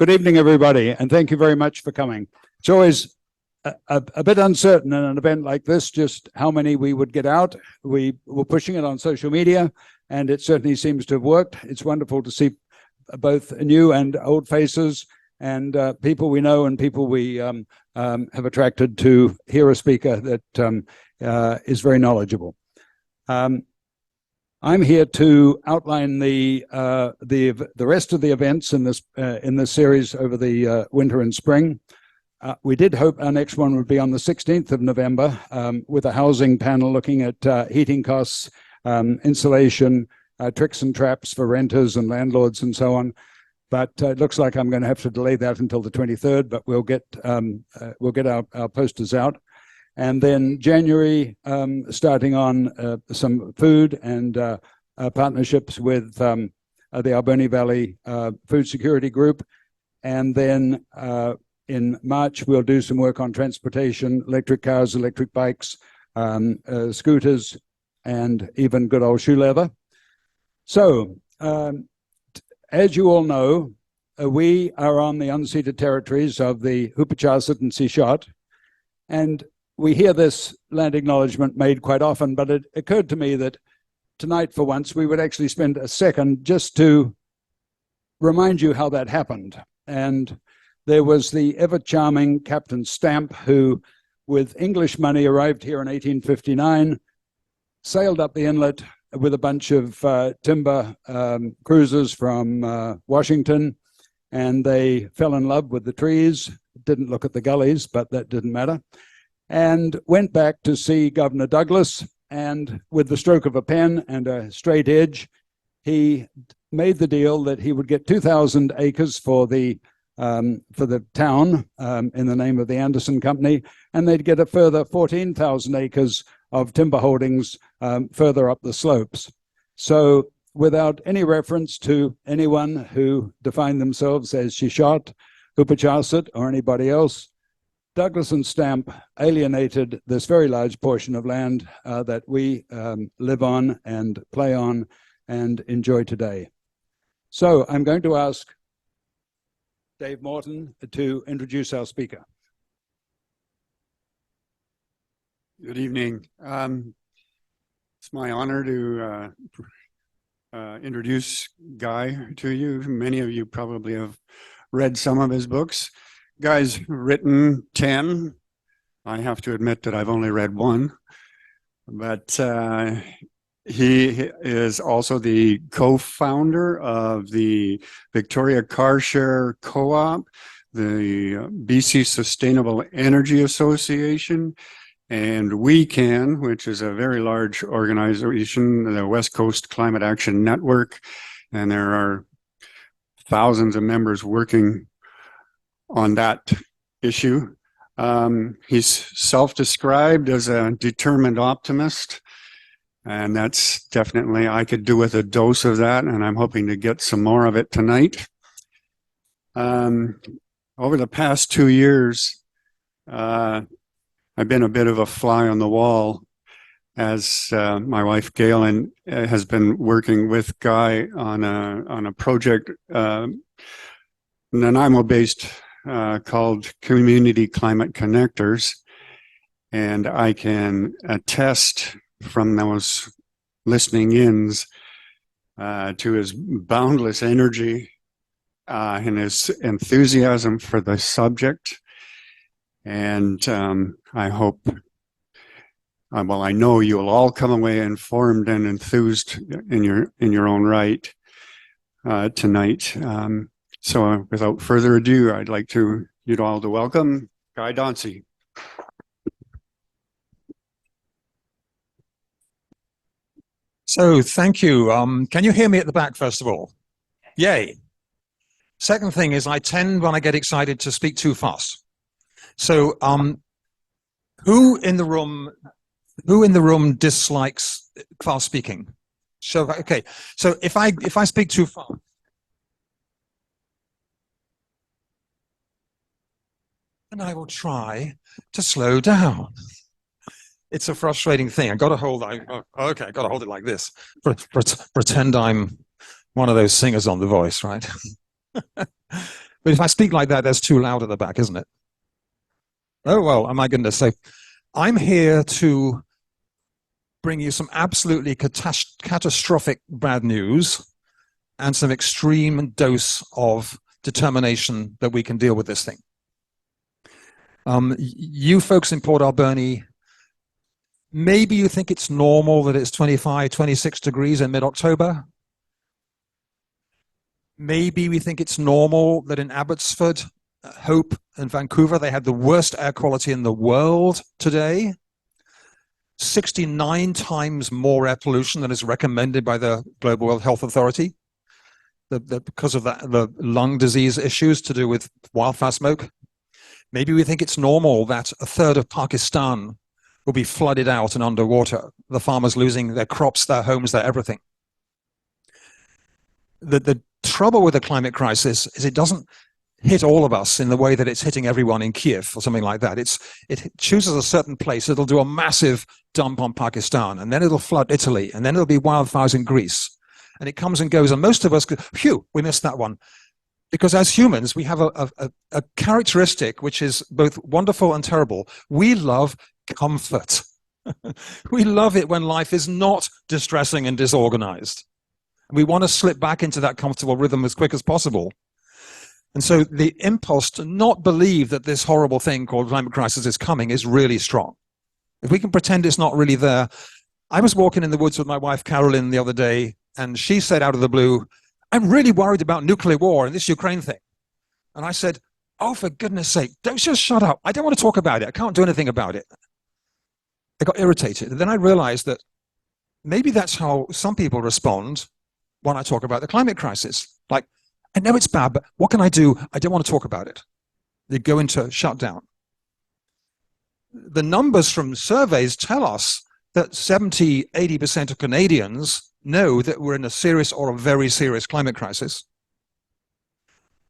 Good evening, everybody, and thank you very much for coming. It's always a bit uncertain in an event like this, just how many we would get out. We were pushing it on social media, and it certainly seems to have worked. It's wonderful to see both new and old faces, and people we know and people we have attracted to hear a speaker that is very knowledgeable. I'm here to outline the rest of the events in this series over the winter and spring. We did hope our next one would be on the 16th of November with a housing panel looking at heating costs, insulation, tricks and traps for renters and landlords and so on. But it looks like I'm going to have to delay that until the 23rd, but we'll get our posters out. And then January, starting on some food and partnerships with the Alberni Valley Food Security Group. And then in March, we'll do some work on transportation, electric cars, electric bikes, scooters, and even good old shoe leather. So, as you all know, we are on the unceded territories of the Hupachasat and Sishot, and we hear this land acknowledgement made quite often, but it occurred to me that tonight, for once, we would actually spend a second just to remind you how that happened. And there was the ever-charming Captain Stamp, who, with English money, arrived here in 1859, sailed up the inlet with a bunch of timber cruisers from Washington, and they fell in love with the trees, didn't look at the gullies, but that didn't matter, and went back to see Governor Douglas, and with the stroke of a pen and a straight edge, he made the deal that he would get 2,000 acres for the town in the name of the Anderson Company, and they'd get a further 14,000 acres of timber holdings further up the slopes. So without any reference to anyone who defined themselves as Shishot, Hupachasat, or anybody else, Douglas and Stamp alienated this very large portion of land that we live on and play on and enjoy today. So I'm going to ask Dave Morton to introduce our speaker. Good evening. It's my honor to introduce Guy to you. Many of you probably have read some of his books. Guy's written 10. I have to admit that I've only read one, but he is also the co-founder of the Victoria Car Share Co-op, the BC Sustainable Energy Association, and We Can, which is a very large organization, the West Coast Climate Action Network, and there are thousands of members working on that issue. He's self-described as a determined optimist, and that's definitely, I could do with a dose of that, and I'm hoping to get some more of it tonight. Over the past 2 years, I've been a bit of a fly on the wall as my wife Galen has been working with Guy on a project, Nanaimo-based, called Community Climate Connectors, and I can attest from those listening ins to his boundless energy and his enthusiasm for the subject. And I hope, well, I know you'll all come away informed and enthused in your own right tonight. So without further ado, I'd like you all to welcome Guy Dauncey. So thank you. Can you hear me at the back, first of all? Yay. Second thing is I tend, when I get excited, to speak too fast. So who in the room dislikes fast speaking? So, okay. So if I speak too fast, then I will try to slow down. It's a frustrating thing. I got to hold. Okay, I got to hold it like this. Pretend I'm one of those singers on The Voice, right? But if I speak like that, that's too loud at the back, isn't it? Oh, well, oh my goodness. So I'm here to bring you some absolutely catastrophic bad news and some extreme dose of determination that we can deal with this thing. You folks in Port Alberni, maybe you think it's normal that it's 25, 26 degrees in mid-October. Maybe we think it's normal that in Abbotsford, Hope, and Vancouver, they had the worst air quality in the world today. 69 times more air pollution than is recommended by the Global World Health Authority because of the lung disease issues to do with wildfire smoke. Maybe we think it's normal that a third of Pakistan will be flooded out and underwater, the farmers losing their crops, their homes, their everything. The trouble with the climate crisis is it doesn't hit all of us in the way that it's hitting everyone in Kiev or something like that. It chooses a certain place, it'll do a massive dump on Pakistan, and then it'll flood Italy, and then it'll be wildfires in Greece. And it comes and goes, and most of us go, phew, we missed that one. Because as humans, we have a characteristic which is both wonderful and terrible. We love comfort. We love it when life is not distressing and disorganized. We want to slip back into that comfortable rhythm as quick as possible. And so the impulse to not believe that this horrible thing called climate crisis is coming is really strong. If we can pretend it's not really there. I was walking in the woods with my wife, Carolyn, the other day, and she said out of the blue, I'm really worried about nuclear war and this Ukraine thing. And I said, oh, for goodness sake, don't just shut up. I don't want to talk about it. I can't do anything about it. I got irritated. And then I realized that maybe that's how some people respond when I talk about the climate crisis. Like, I know it's bad, but what can I do? I don't want to talk about it. They go into shutdown. The numbers from surveys tell us that 70, 80% of Canadians know that we're in a serious or a very serious climate crisis.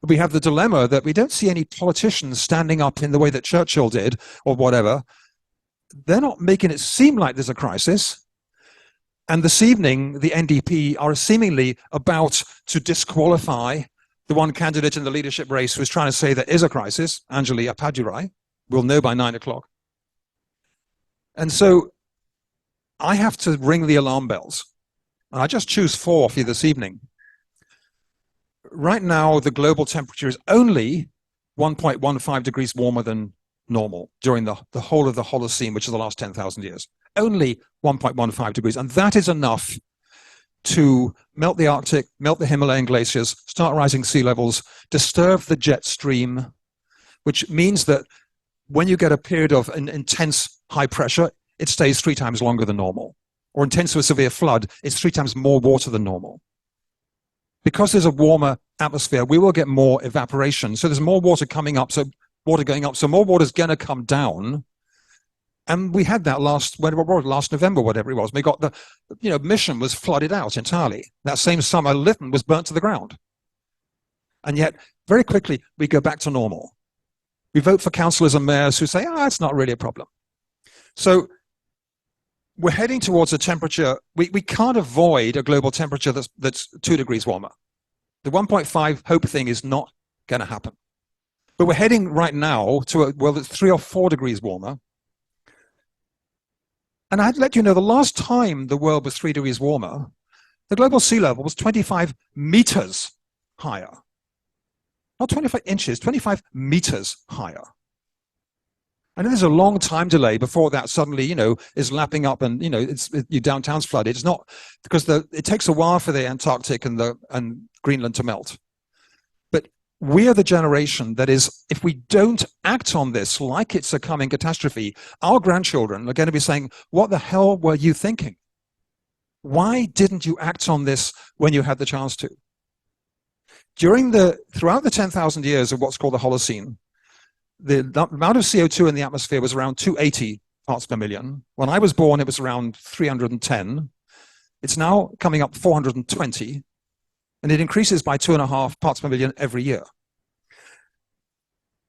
We have the dilemma that we don't see any politicians standing up in the way that Churchill did or whatever. They're not making it seem like there's a crisis. And this evening, the NDP are seemingly about to disqualify the one candidate in the leadership race who is trying to say there is a crisis, Anjali Appadurai. We'll know by 9 o'clock. And so I have to ring the alarm bells. And I just choose 4 for you this evening. Right now, the global temperature is only 1.15 degrees warmer than normal during the whole of the Holocene, which is the last 10,000 years. Only 1.15 degrees. And that is enough to melt the Arctic, melt the Himalayan glaciers, start rising sea levels, disturb the jet stream, which means that when you get a period of an intense high pressure, it stays 3 times longer than normal. Or intense or severe flood, it's 3 times more water than normal. Because there's a warmer atmosphere, we will get more evaporation. So there's more water coming up, so water going up, so more water is going to come down. And we had that last November, whatever it was. We got Mission was flooded out entirely. That same summer, Lytton was burnt to the ground. And yet, very quickly, we go back to normal. We vote for councillors and mayors who say, it's not really a problem. So we're heading towards a temperature, we can't avoid a global temperature that's 2 degrees warmer. The 1.5 hope thing is not going to happen. But we're heading right now to a world that's 3 or 4 degrees warmer. And I'd let you know the last time the world was 3 degrees warmer, the global sea level was 25 meters higher. Not 25 inches, 25 meters higher. And there's a long time delay before that suddenly, is lapping up and, your downtown's flooded. It's not because it takes a while for the Antarctic and Greenland to melt. But we are the generation that is, if we don't act on this like it's a coming catastrophe, our grandchildren are going to be saying, what the hell were you thinking? Why didn't you act on this when you had the chance to? Throughout the 10,000 years of what's called the Holocene, the amount of CO2 in the atmosphere was around 280 parts per million. When I was born, it was around 310. It's now coming up 420, and it increases by 2.5 parts per million every year.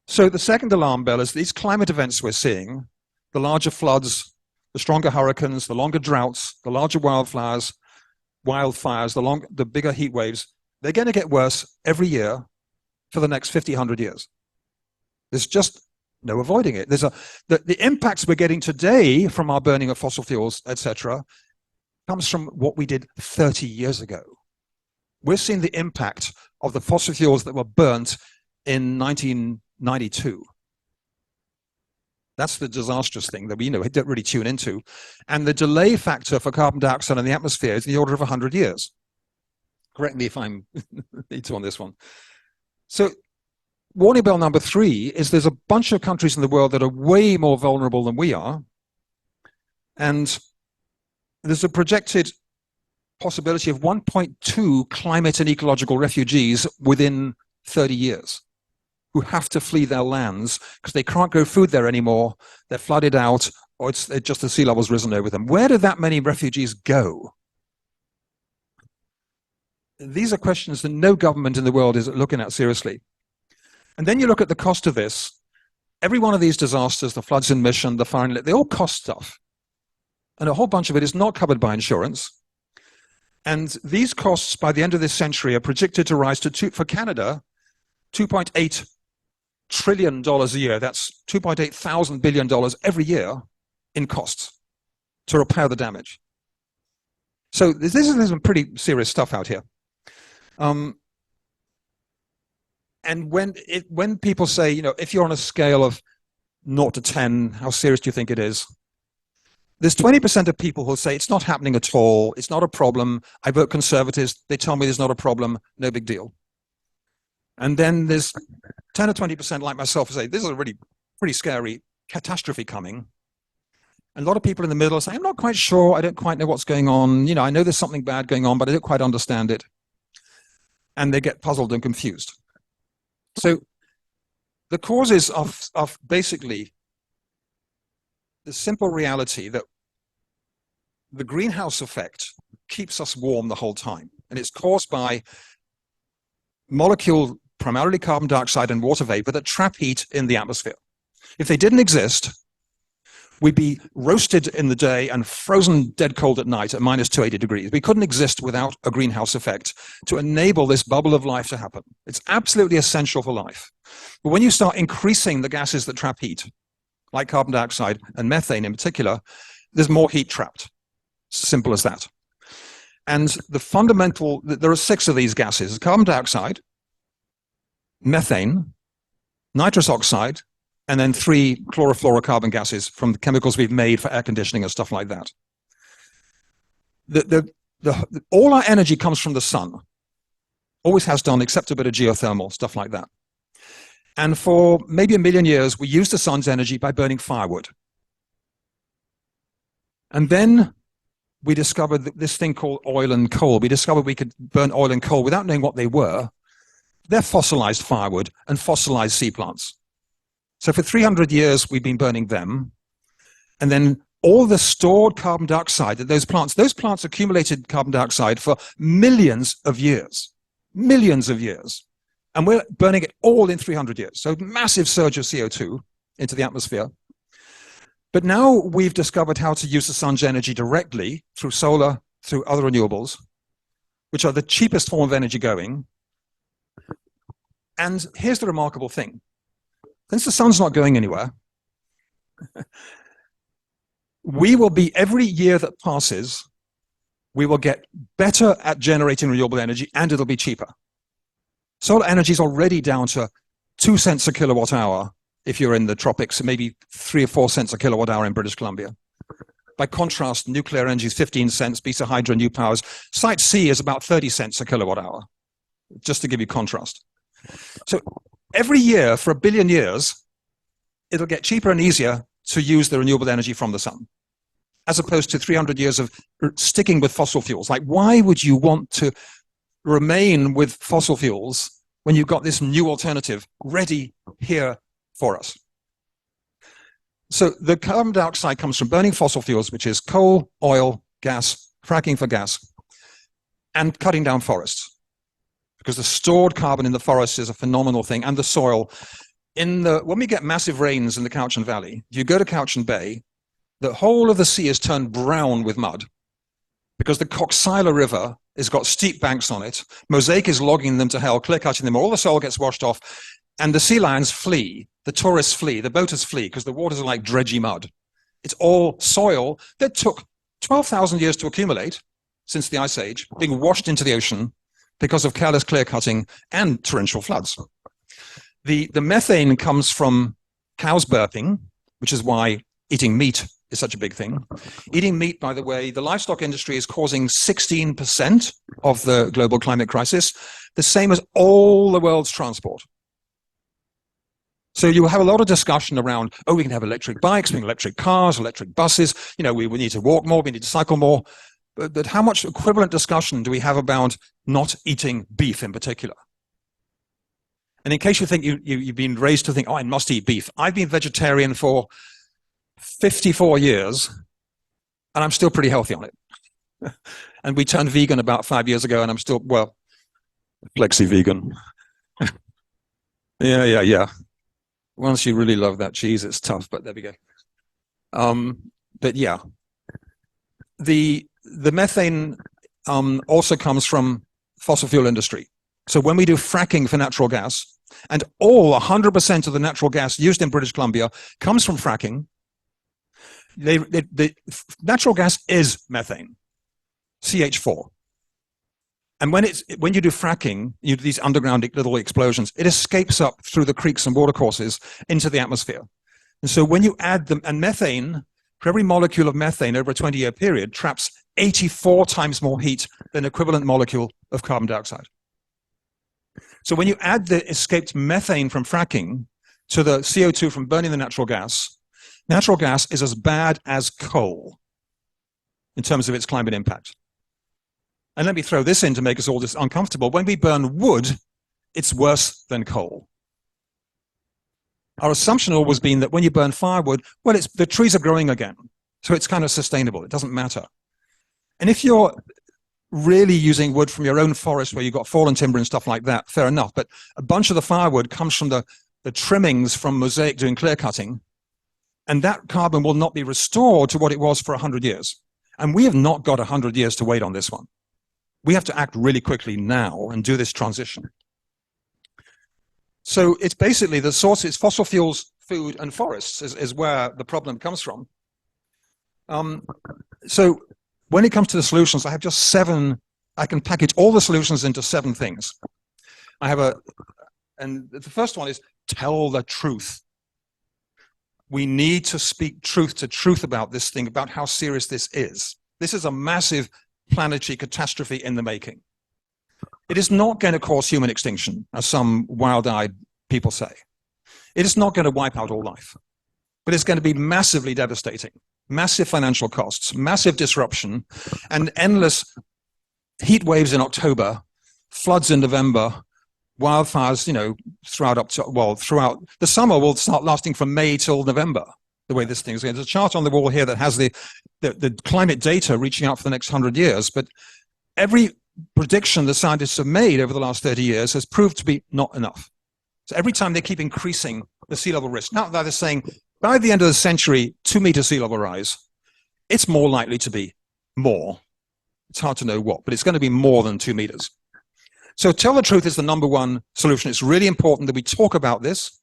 So the second alarm bell is these climate events we're seeing, the larger floods, the stronger hurricanes, the longer droughts, the larger wildfires, the bigger heat waves, they're going to get worse every year for the next 50, 100 years. There's just no avoiding it. The impacts we're getting today from our burning of fossil fuels, etc., comes from what we did 30 years ago. We're seeing the impact of the fossil fuels that were burnt in 1992. That's the disastrous thing that we don't really tune into. And the delay factor for carbon dioxide in the atmosphere is in the order of 100 years. Correct me if I'm on this one. So warning bell number 3 is there's a bunch of countries in the world that are way more vulnerable than we are. And there's a projected possibility of 1.2 climate and ecological refugees within 30 years who have to flee their lands because they can't grow food there anymore. They're flooded out, or it's just the sea level's risen over them. Where do that many refugees go? These are questions that no government in the world is looking at seriously. And then you look at the cost of this. Every one of these disasters, the floods in Mission, the fire, they all cost stuff. And a whole bunch of it is not covered by insurance. And these costs by the end of this century are projected to rise to, for Canada, $2.8 trillion a year. That's $2.8 thousand billion every year in costs to repair the damage. So this is some pretty serious stuff out here. And when people say, if you're on a scale of 0 to 10, how serious do you think it is? There's 20% of people who'll say it's not happening at all. It's not a problem. I vote Conservatives. They tell me there's not a problem. No big deal. And then there's 10 or 20% like myself who say this is a really pretty scary catastrophe coming. And a lot of people in the middle say, I'm not quite sure. I don't quite know what's going on. I know there's something bad going on, but I don't quite understand it. And they get puzzled and confused. So the causes of basically the simple reality that the greenhouse effect keeps us warm the whole time. And it's caused by molecule, primarily carbon dioxide and water vapor, that trap heat in the atmosphere. If they didn't exist, we'd be roasted in the day and frozen dead cold at night at minus 280 degrees. We couldn't exist without a greenhouse effect to enable this bubble of life to happen. It's absolutely essential for life. But when you start increasing the gases that trap heat, like carbon dioxide and methane in particular, there's more heat trapped. Simple as that. And there are 6 of these gases: carbon dioxide, methane, nitrous oxide, and then 3 chlorofluorocarbon gases from the chemicals we've made for air conditioning and stuff like that. All our energy comes from the sun. Always has done, except a bit of geothermal, stuff like that. And for maybe 1 million years, we used the sun's energy by burning firewood. And then we discovered this thing called oil and coal. We discovered we could burn oil and coal without knowing what they were. They're fossilized firewood and fossilized sea plants. So for 300 years, we've been burning them. And then all the stored carbon dioxide that those plants accumulated carbon dioxide for millions of years. And we're burning it all in 300 years. So massive surge of CO2 into the atmosphere. But now we've discovered how to use the sun's energy directly through solar, through other renewables, which are the cheapest form of energy going. And here's the remarkable thing. Since the sun's not going anywhere, we will be, every year that passes, we will get better at generating renewable energy, and it'll be cheaper. Solar energy is already down to 2 cents a kilowatt hour if you're in the tropics, and maybe 3 or 4 cents a kilowatt hour in British Columbia. By contrast, nuclear energy is 15 cents, beta hydro, new powers. Site C is about 30 cents a kilowatt hour, just to give you contrast. So every year for 1 billion years, it'll get cheaper and easier to use the renewable energy from the sun, as opposed to 300 years of sticking with fossil fuels. Like, why would you want to remain with fossil fuels when you've got this new alternative ready here for us? So the carbon dioxide comes from burning fossil fuels, which is coal, oil, gas, fracking for gas, and cutting down forests. Because the stored carbon in the forests is a phenomenal thing, and the soil. When we get massive rains in the Cowichan Valley, you go to Cowichan Bay, the whole of the sea is turned brown with mud, because the Coxsila River has got steep banks on it. Mosaic is logging them to hell, clear cutting them. All the soil gets washed off, and the sea lions flee. The tourists flee. The boaters flee because the waters are like dredgy mud. It's all soil that took 12,000 years to accumulate since the Ice Age, being washed into the ocean because of careless clear cutting and torrential floods. The methane comes from cows burping, which is why eating meat is such a big thing. Eating meat, by the way, the livestock industry is causing 16% of the global climate crisis, the same as all the world's transport. So you have a lot of discussion around, oh, we can have electric bikes, we can electric cars, electric buses, you know, we need to walk more, we need to cycle more. But how much equivalent discussion do we have about not eating beef in particular? And in case you think you've been raised to think, oh, I must eat beef. I've been vegetarian for 54 years, and I'm still pretty healthy on it. And we turned vegan about 5 years ago, and I'm still, well, flexi-vegan. Yeah. Once you really love that cheese, it's tough, but there we go. But yeah, the methane also comes from fossil fuel industry. So when we do fracking for natural gas, and all 100% of the natural gas used in British Columbia comes from fracking, the natural gas is methane, CH4. And when you do fracking, you do these underground little explosions, it escapes up through the creeks and watercourses into the atmosphere. And so when you add them, and methane, for every molecule of methane over a 20-year period, traps 84 times more heat than equivalent molecule of carbon dioxide. So when you add the escaped methane from fracking to the CO2 from burning the natural gas is as bad as coal in terms of its climate impact. And let me throw this in to make us all just uncomfortable. When we burn wood, it's worse than coal. Our assumption always been that when you burn firewood, well, the trees are growing again. So it's kind of sustainable. It doesn't matter. And if you're really using wood from your own forest where you've got fallen timber and stuff like that, fair enough. But a bunch of the firewood comes from the trimmings from Mosaic doing clear cutting. And that carbon will not be restored to what it was for 100 years. And we have not got 100 years to wait on this one. We have to act really quickly now and do this transition. So it's basically the source is fossil fuels, food, and forests is where the problem comes from. So when it comes to the solutions, I have just 7. I can package all the solutions into 7 things. And the first one is tell the truth. We need to speak truth to truth about this thing, about how serious this is. This is a massive planetary catastrophe in the making. It is not going to cause human extinction, as some wild-eyed people say. It is not going to wipe out all life, but it's going to be massively devastating, massive financial costs, massive disruption, and endless heat waves in October, floods in November, wildfires, throughout the summer will start lasting from May till November, the way this thing is going. There's a chart on the wall here that has the climate data reaching out for the next 100 years, but every prediction the scientists have made over the last 30 years has proved to be not enough. So every time they keep increasing the sea level risk. Now they're saying by the end of the century, 2-meter sea level rise, it's more likely to be more. It's hard to know what, but it's going to be more than 2 meters. So tell the truth is the number one solution. It's really important that we talk about this.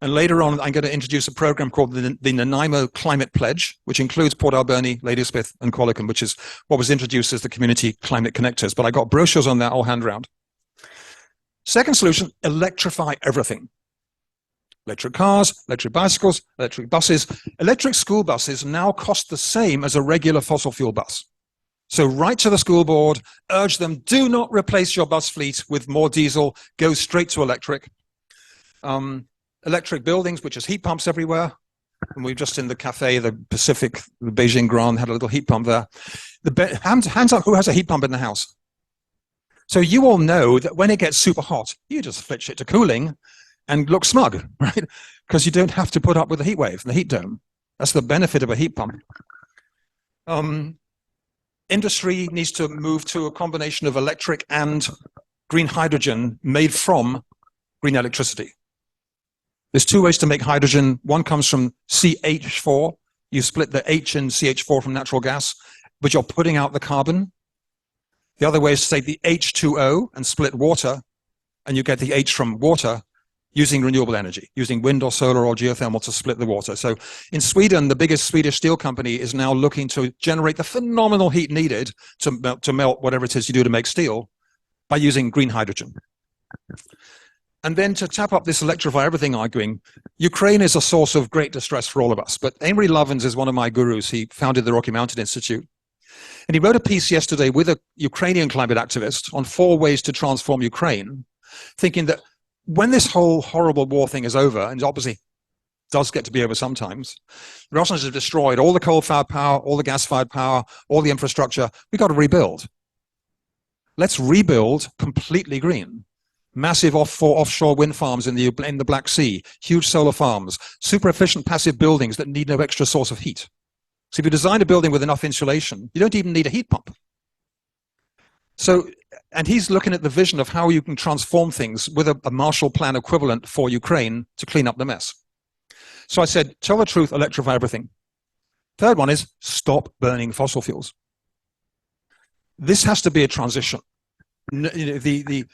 And later on, I'm going to introduce a program called the Nanaimo Climate Pledge, which includes Port Alberni, Ladysmith, and Qualicum, which is what was introduced as the community climate connectors. But I got brochures on that all hand round. Second solution, electrify everything. Electric cars, electric bicycles, electric buses. Electric school buses now cost the same as a regular fossil fuel bus. So write to the school board, urge them, do not replace your bus fleet with more diesel, go straight to electric. Electric buildings, which is heat pumps everywhere. And we've just in the cafe, the Pacific, the Beijing Grand had a little heat pump there. Hands up, who has a heat pump in the house? So you all know that when it gets super hot, you just switch it to cooling and look smug, right? Because you don't have to put up with the heat wave, the heat dome. That's the benefit of a heat pump. Industry needs to move to a combination of electric and green hydrogen made from green electricity. There's 2 ways to make hydrogen. One comes from CH4. You split the H in CH4 from natural gas, but you're putting out the carbon. The other way is to take the H2O and split water, and you get the H from water using renewable energy, using wind or solar or geothermal to split the water. So in Sweden, the biggest Swedish steel company is now looking to generate the phenomenal heat needed to melt whatever it is you do to make steel by using green hydrogen. And then to tap up this electrify everything arguing, Ukraine is a source of great distress for all of us. But Amory Lovins is one of my gurus. He founded the Rocky Mountain Institute. And he wrote a piece yesterday with a Ukrainian climate activist on 4 ways to transform Ukraine, thinking that when this whole horrible war thing is over, and obviously does get to be over sometimes, the Russians have destroyed all the coal-fired power, all the gas-fired power, all the infrastructure. We've got to rebuild. Let's rebuild completely green. Massive offshore wind farms in the Black Sea, huge solar farms, super efficient passive buildings that need no extra source of heat. So if you design a building with enough insulation, you don't even need a heat pump. So, and he's looking at the vision of how you can transform things with a Marshall Plan equivalent for Ukraine to clean up the mess. So I said, tell the truth, electrify everything. Third one is stop burning fossil fuels. This has to be a transition. The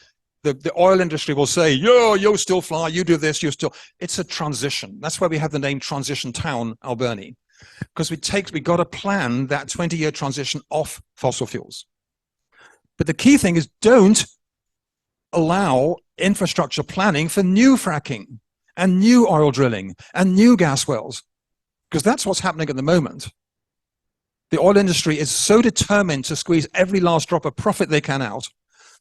oil industry will say, you still fly, you do this, you still. It's a transition. That's why we have the name Transition Town, Alberni, because we got to plan that 20-year transition off fossil fuels. But the key thing is don't allow infrastructure planning for new fracking and new oil drilling and new gas wells, because that's what's happening at the moment. The oil industry is so determined to squeeze every last drop of profit they can out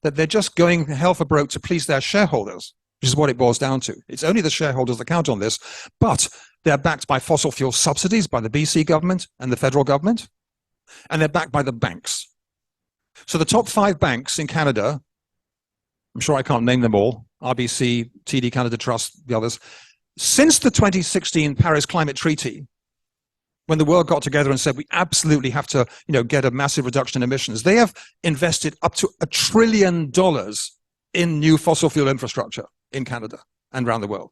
that they're just going hell for broke to please their shareholders, which is what it boils down to. It's only the shareholders that count on this, but they're backed by fossil fuel subsidies by the BC government and the federal government, and they're backed by the banks. So the top 5 banks in Canada, I'm sure I can't name them all, RBC, TD Canada Trust, the others, since the 2016 Paris Climate Treaty, when the world got together and said we absolutely have to, get a massive reduction in emissions, they have invested up to $1 trillion in new fossil fuel infrastructure in Canada and around the world.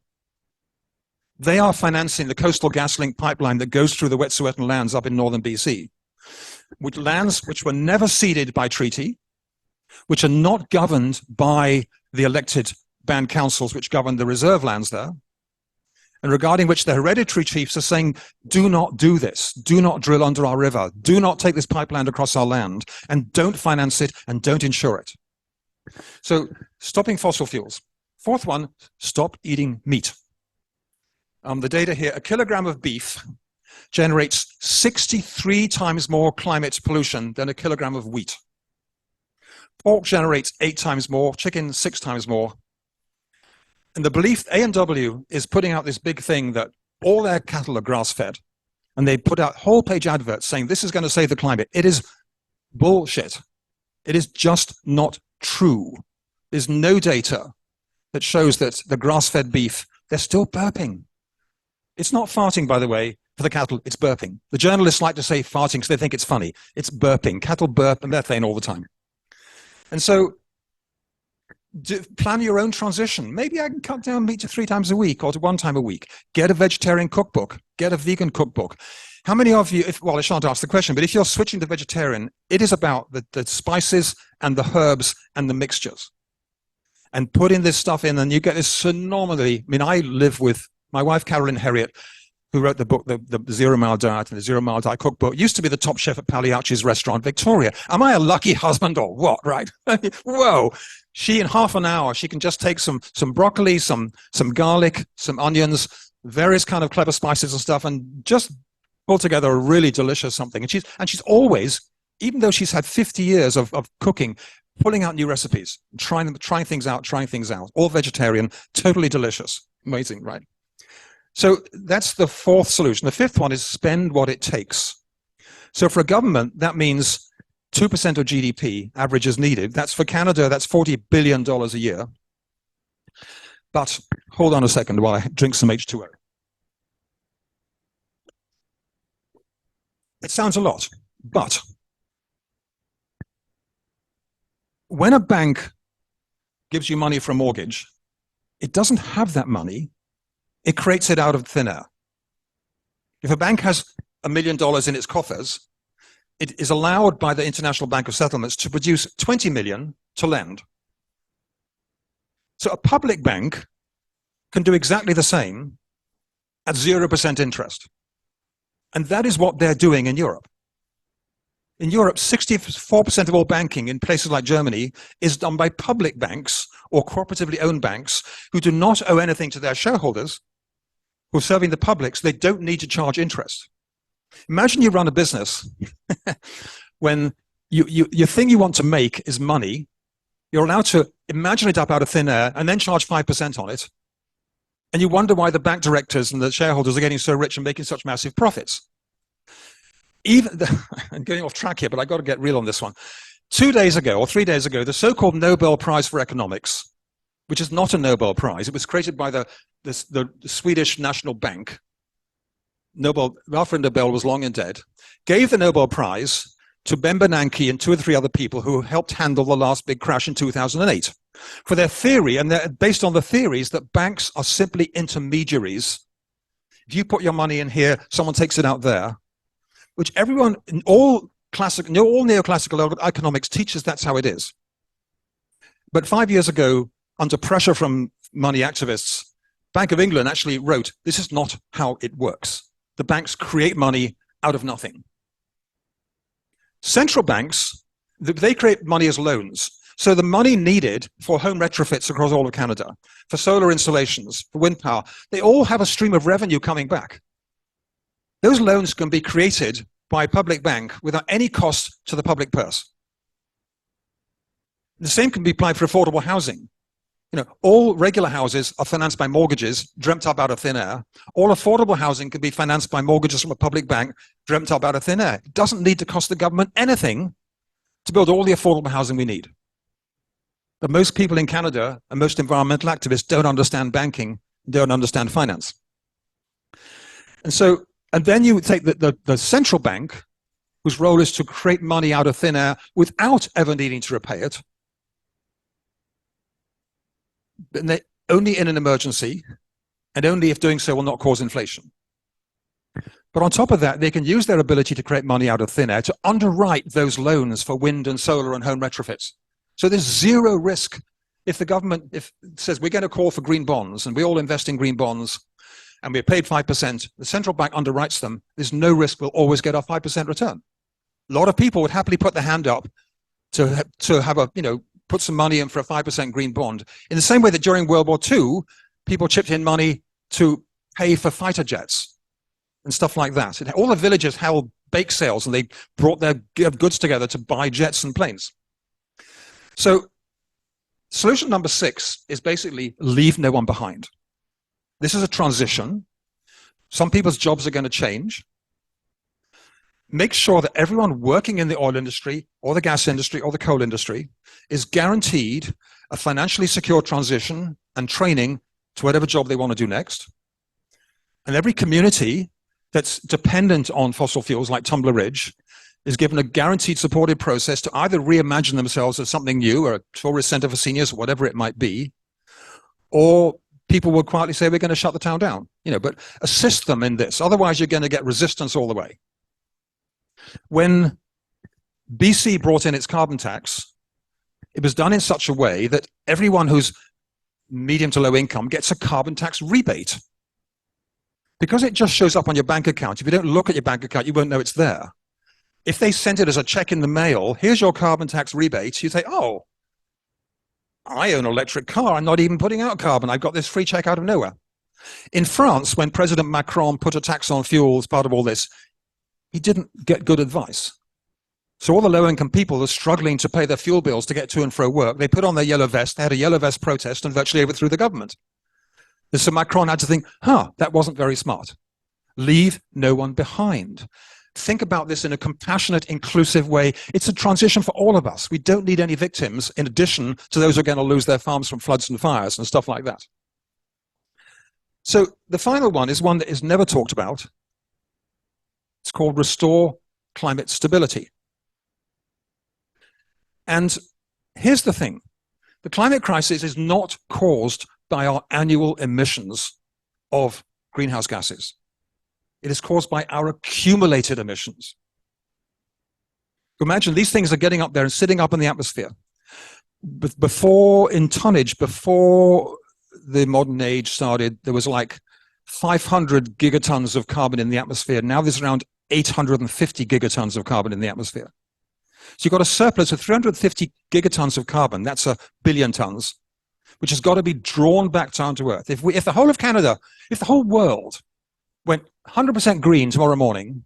They are financing the Coastal GasLink pipeline that goes through the Wet'suwet'en lands up in northern BC, which lands which were never ceded by treaty, which are not governed by the elected band councils which govern the reserve lands there, and regarding which the hereditary chiefs are saying, do not do this, do not drill under our river, do not take this pipeline across our land, and don't finance it and don't insure it. So stopping fossil fuels. Fourth one, stop eating meat. The data here, a kilogram of beef generates 63 times more climate pollution than a kilogram of wheat. Pork generates 8 times more, chicken 6 times more. And the belief, A&W is putting out this big thing that all their cattle are grass-fed. And they put out whole page adverts saying this is going to save the climate. It is bullshit. It is just not true. There's no data that shows that the grass-fed beef, they're still burping. It's not farting, by the way, for the cattle, it's burping. The journalists like to say farting because they think it's funny. It's burping. Cattle burp and methane all the time. And so plan your own transition. Maybe I can cut down meat to 3 times a week or to 1 time a week. Get a vegetarian cookbook. Get a vegan cookbook. How many of you, I shan't ask the question, but if you're switching to vegetarian, it is about the spices and the herbs and the mixtures. And putting this stuff in and you get this phenomenally, I live with my wife, Carolyn Herriot, who wrote the book, the Zero Mile Diet and the Zero Mile Diet Cookbook, used to be the top chef at Pagliacci's restaurant, Victoria. Am I a lucky husband or what, right? Whoa. She, in half an hour, she can just take some broccoli, some garlic, some onions, various kind of clever spices and stuff, and just pull together a really delicious something. And she's always, even though she's had 50 years of cooking, pulling out new recipes, trying things out, all vegetarian, totally delicious. Amazing, right? So that's the 4th solution. The 5th one is spend what it takes. So for a government, that means 2% of GDP average is needed. That's for Canada, that's $40 billion a year. But hold on a second while I drink some H2O. It sounds a lot, but when a bank gives you money for a mortgage, it doesn't have that money. It creates it out of thin air. If a bank has $1 million in its coffers, it is allowed by the International Bank of Settlements to produce 20 million to lend. So a public bank can do exactly the same at 0% interest. And that is what they're doing in Europe. In Europe, 64% of all banking in places like Germany is done by public banks or cooperatively owned banks who do not owe anything to their shareholders, who are serving the public, so they don't need to charge interest. Imagine you run a business when your thing you want to make is money. You're allowed to imagine it up out of thin air and then charge 5% on it. And you wonder why the bank directors and the shareholders are getting so rich and making such massive profits. I'm going off track here, but I got to get real on this one. 2 days ago or 3 days ago, the so-called Nobel Prize for Economics, which is not a Nobel Prize, it was created by the Swedish National Bank. Alfred Nobel was long and dead, gave the Nobel Prize to Ben Bernanke and 2 or 3 other people who helped handle the last big crash in 2008 for their theory, and they're based on the theories that banks are simply intermediaries. If you put your money in here, someone takes it out there, which everyone in all neoclassical economics teaches that's how it is. But 5 years ago, under pressure from money activists, Bank of England actually wrote, this is not how it works. The banks create money out of nothing. Central banks, they create money as loans. So the money needed for home retrofits across all of Canada, for solar installations, for wind power, they all have a stream of revenue coming back. Those loans can be created by a public bank without any cost to the public purse. The same can be applied for affordable housing. All regular houses are financed by mortgages dreamt up out of thin air. All affordable housing can be financed by mortgages from a public bank dreamt up out of thin air. It doesn't need to cost the government anything to build all the affordable housing we need. But most people in Canada and most environmental activists don't understand banking, don't understand finance. And then you take the central bank, whose role is to create money out of thin air without ever needing to repay it, and only in an emergency, and only if doing so will not cause inflation. But on top of that, they can use their ability to create money out of thin air to underwrite those loans for wind and solar and home retrofits. So there's zero risk. If the government says we're going to call for green bonds and we all invest in green bonds and we're paid 5%, the central bank underwrites them, there's no risk we'll always get our 5% return. A lot of people would happily put their hand up to have put some money in for a 5% green bond. In the same way that during World War II, people chipped in money to pay for fighter jets and stuff like that. All the villages held bake sales and they brought their goods together to buy jets and planes. So solution number 6 is basically leave no one behind. This is a transition. Some people's jobs are going to change. Make sure that everyone working in the oil industry or the gas industry or the coal industry is guaranteed a financially secure transition and training to whatever job they want to do next. And every community that's dependent on fossil fuels like Tumbler Ridge is given a guaranteed supported process to either reimagine themselves as something new or a tourist center for seniors, whatever it might be, or people will quietly say, we're going to shut the town down, but assist them in this. Otherwise, you're going to get resistance all the way. When BC brought in its carbon tax, it was done in such a way that everyone who's medium to low income gets a carbon tax rebate. Because it just shows up on your bank account. If you don't look at your bank account, you won't know it's there. If they sent it as a check in the mail, here's your carbon tax rebate, you say, oh, I own an electric car. I'm not even putting out carbon. I've got this free check out of nowhere. In France, when President Macron put a tax on fuel as part of all this, he didn't get good advice. So all the low-income people are struggling to pay their fuel bills to get to and fro work. They put on their yellow vest, they had a yellow vest protest and virtually overthrew the government. And so Macron had to think, that wasn't very smart. Leave no one behind. Think about this in a compassionate, inclusive way. It's a transition for all of us. We don't need any victims in addition to those who are going to lose their farms from floods and fires and stuff like that. So the final one is one that is never talked about. It's called Restore Climate Stability. And here's the thing. The climate crisis is not caused by our annual emissions of greenhouse gases. It is caused by our accumulated emissions. Imagine these things are getting up there and sitting up in the atmosphere. Before, in tonnage, before the modern age started, there was like 500 gigatons of carbon in the atmosphere. Now there's around 850 gigatons of carbon in the atmosphere. So you've got a surplus of 350 gigatons of carbon. That's a billion tons, which has got to be drawn back down to Earth. If the whole of Canada, if the whole world went 100% green tomorrow morning,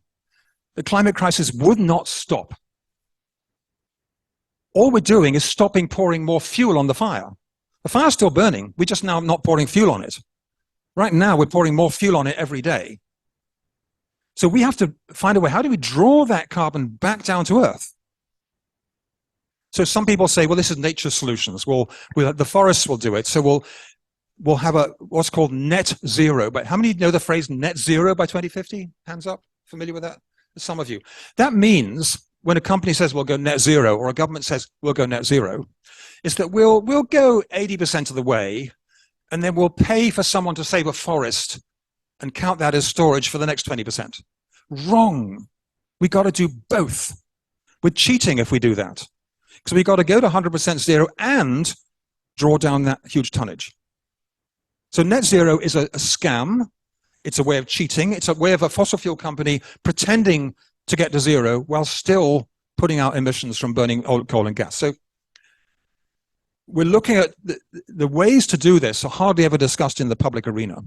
the climate crisis would not stop. All we're doing is stopping pouring more fuel on the fire. The fire's still burning. We're just now not pouring fuel on it. Right now, we're pouring more fuel on it every day. So we have to find a way. How do we draw that carbon back down to Earth? So some people say, well, this is nature's solutions. Well, the forests will do it. So we'll have what's called net zero. But how many know the phrase net zero by 2050? Hands up. Familiar with that? Some of you. That means when a company says we'll go net zero, or a government says we'll go net zero, is that we'll go 80% of the way, and then we'll pay for someone to save a forest and count that as storage for the next 20%. Wrong. We got to do both. We're cheating if we do that. So we got to go to 100% zero and draw down that huge tonnage. So net zero is a scam. It's a way of cheating. It's a way of a fossil fuel company pretending to get to zero while still putting out emissions from burning oil, coal, and gas. So we're looking at the ways to do this are hardly ever discussed in the public arena.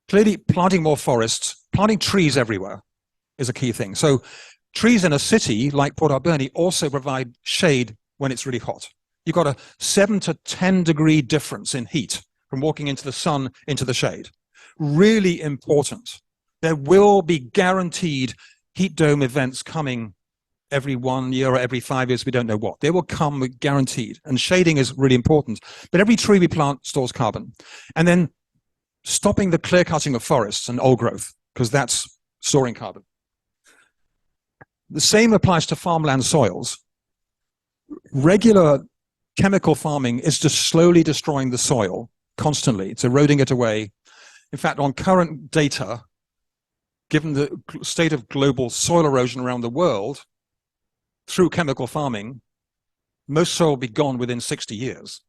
Clearly, planting more forests, planting trees everywhere is a key thing. So trees in a city like Port Alberni also provide shade when it's really hot. You've got a 7 to 10 degree difference in heat from walking into the sun into the shade. Really important. There will be guaranteed heat dome events coming every 1 year or every 5 years. We don't know what. They will come guaranteed. And shading is really important. But every tree we plant stores carbon. And then stopping the clear cutting of forests and old growth, because that's storing carbon. The same applies to farmland soils. Regular chemical farming is just slowly destroying the soil constantly. It's eroding it away. In fact, on current data, given the state of global soil erosion around the world, through chemical farming, most soil will be gone within 60 years.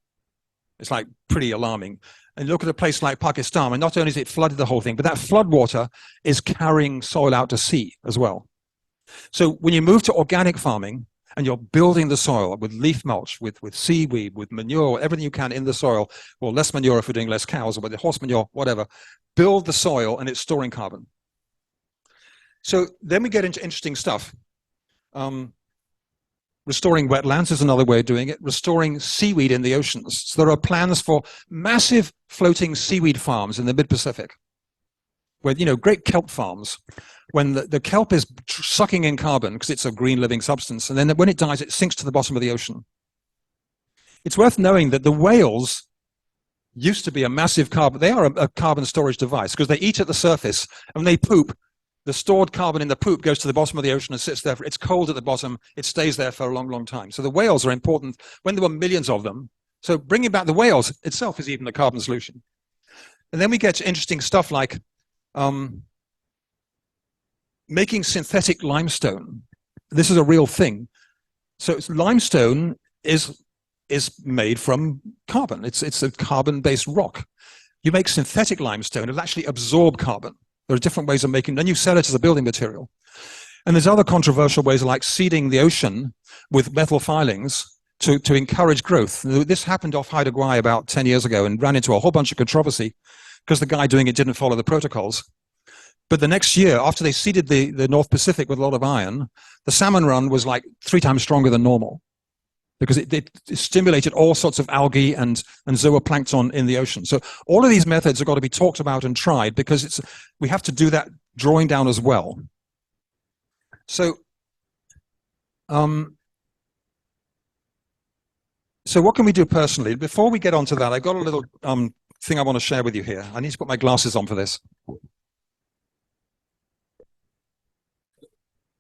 It's like pretty alarming. And look at a place like Pakistan, and not only is it flooded the whole thing, but that flood water is carrying soil out to sea as well. So when you move to organic farming and you're building the soil with leaf mulch, with seaweed, with manure, everything you can in the soil, or less manure if you're doing less cows, or with the horse manure, whatever, build the soil and it's storing carbon. So then we get into interesting stuff. Restoring wetlands is another way of doing it. Restoring seaweed in the oceans. So there are plans for massive floating seaweed farms in the mid-Pacific, where, great kelp farms, when the kelp is sucking in carbon because it's a green living substance, and then when it dies, it sinks to the bottom of the ocean. It's worth knowing that the whales used to be a massive carbon. They are a carbon storage device because they eat at the surface, and when they poop, the stored carbon in the poop goes to the bottom of the ocean and sits there. It's cold at the bottom. It stays there for a long, long time. So the whales are important when there were millions of them. So bringing back the whales itself is even a carbon solution. And then we get to interesting stuff like making synthetic limestone. This is a real thing. So limestone is made from carbon. It's a carbon-based rock. You make synthetic limestone, it'll actually absorb carbon. There are different ways of making, then you sell it as a building material. And there's other controversial ways like seeding the ocean with metal filings to encourage growth. This happened off Haida Gwaii about 10 years ago and ran into a whole bunch of controversy because the guy doing it didn't follow the protocols. But the next year, after they seeded the North Pacific with a lot of iron, the salmon run was like 3 times stronger than normal because it stimulated all sorts of algae and zooplankton in the ocean. So all of these methods have got to be talked about and tried because we have to do that drawing down as well. So, so what can we do personally? Before we get onto that, I've got a little thing I want to share with you here. I need to put my glasses on for this.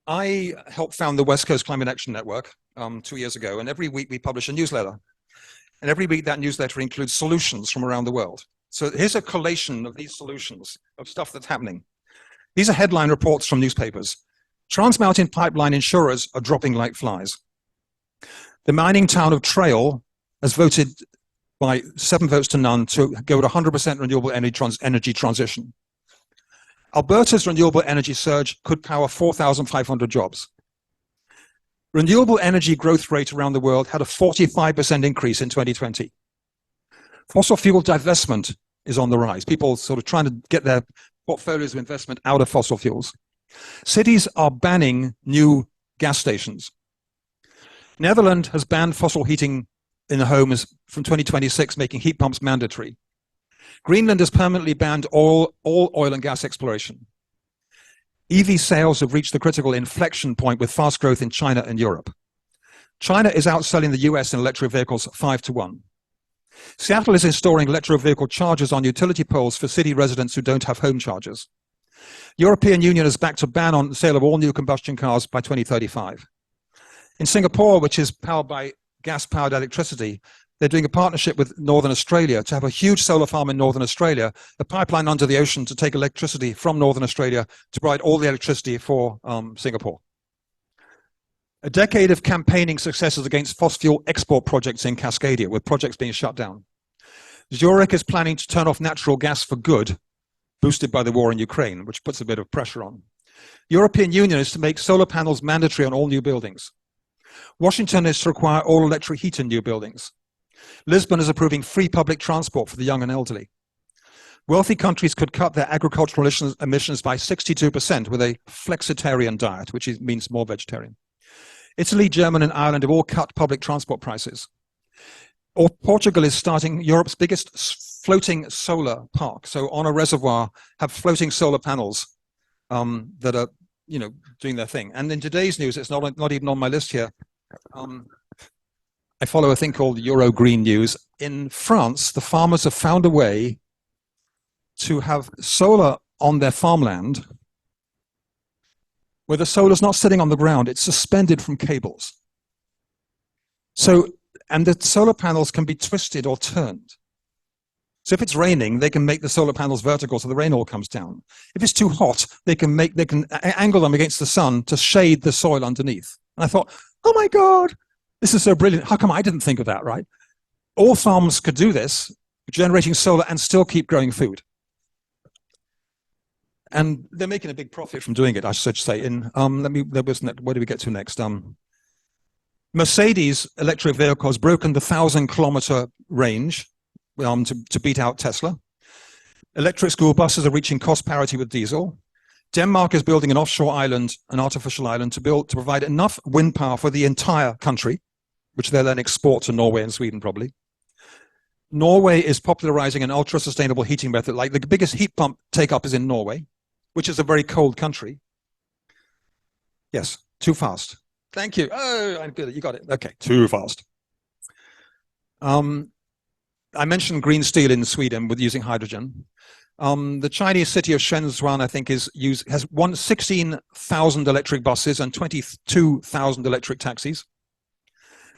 I helped found the West Coast Climate Action Network 2 years ago, and every week we publish a newsletter. And every week that newsletter includes solutions from around the world. So here's a collation of these solutions, of stuff that's happening. These are headline reports from newspapers. Trans-Mountain pipeline insurers are dropping like flies. The mining town of Trail has voted by 7 votes to none to go to 100% renewable energy transition. Alberta's renewable energy surge could power 4,500 jobs. Renewable energy growth rate around the world had a 45% increase in 2020. Fossil fuel divestment is on the rise. People sort of trying to get their portfolios of investment out of fossil fuels. Cities are banning new gas stations. Netherlands has banned fossil heating in the homes from 2026, making heat pumps mandatory. Greenland has permanently banned all oil and gas exploration. EV sales have reached the critical inflection point with fast growth in China and Europe. China is outselling the US in electric vehicles 5-1. Seattle is installing electric vehicle chargers on utility poles for city residents who don't have home chargers. European Union is back to ban on the sale of all new combustion cars by 2035. In Singapore, which is powered by gas-powered electricity, they're doing a partnership with Northern Australia to have a huge solar farm in Northern Australia, a pipeline under the ocean to take electricity from Northern Australia to provide all the electricity for Singapore. A decade of campaigning successes against fossil fuel export projects in Cascadia, with projects being shut down. Zurich is planning to turn off natural gas for good, boosted by the war in Ukraine, which puts a bit of pressure on. European Union is to make solar panels mandatory on all new buildings. Washington is to require all electric heat in new buildings. Lisbon is approving free public transport for the young and elderly. Wealthy countries could cut their agricultural emissions by 62% with a flexitarian diet, which means more vegetarian. Italy, Germany, and Ireland have all cut public transport prices. Portugal is starting Europe's biggest floating solar park. So on a reservoir, have floating solar panels that are, doing their thing. And in today's news, it's not even on my list here. I follow a thing called Euro Green News. In France, the farmers have found a way to have solar on their farmland where the solar's not sitting on the ground, it's suspended from cables. So, and the solar panels can be twisted or turned. So if it's raining, they can make the solar panels vertical so the rain all comes down. If it's too hot, they can angle them against the sun to shade the soil underneath. And I thought, oh my God, this is so brilliant. How come I didn't think of that, right? All farms could do this, generating solar and still keep growing food. And they're making a big profit from doing it, I should say. Where do we get to next? Mercedes electric vehicle has broken the 1,000-kilometer range to beat out Tesla. Electric school buses are reaching cost parity with diesel. Denmark is building an offshore island, an artificial island, to provide enough wind power for the entire country, which they'll then export to Norway and Sweden probably. Norway is popularizing an ultra-sustainable heating method. Like the biggest heat pump take-up is in Norway, which is a very cold country. Yes, too fast. Thank you. Oh, I'm good. You got it. Okay, too fast. I mentioned green steel in Sweden with using hydrogen. The Chinese city of Shenzhen, I think, has 16,000 electric buses and 22,000 electric taxis.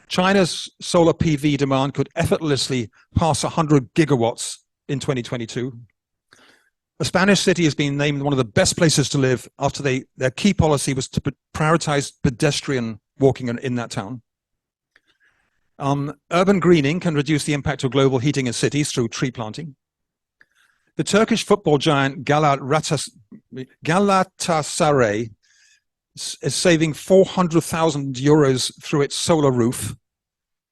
China's solar PV demand could effortlessly pass 100 gigawatts in 2022. A Spanish city has been named one of the best places to live after their key policy was to prioritize pedestrian walking in that town. Urban greening can reduce the impact of global heating in cities through tree planting. The Turkish football giant Galatasaray is saving 400,000 euros through its solar roof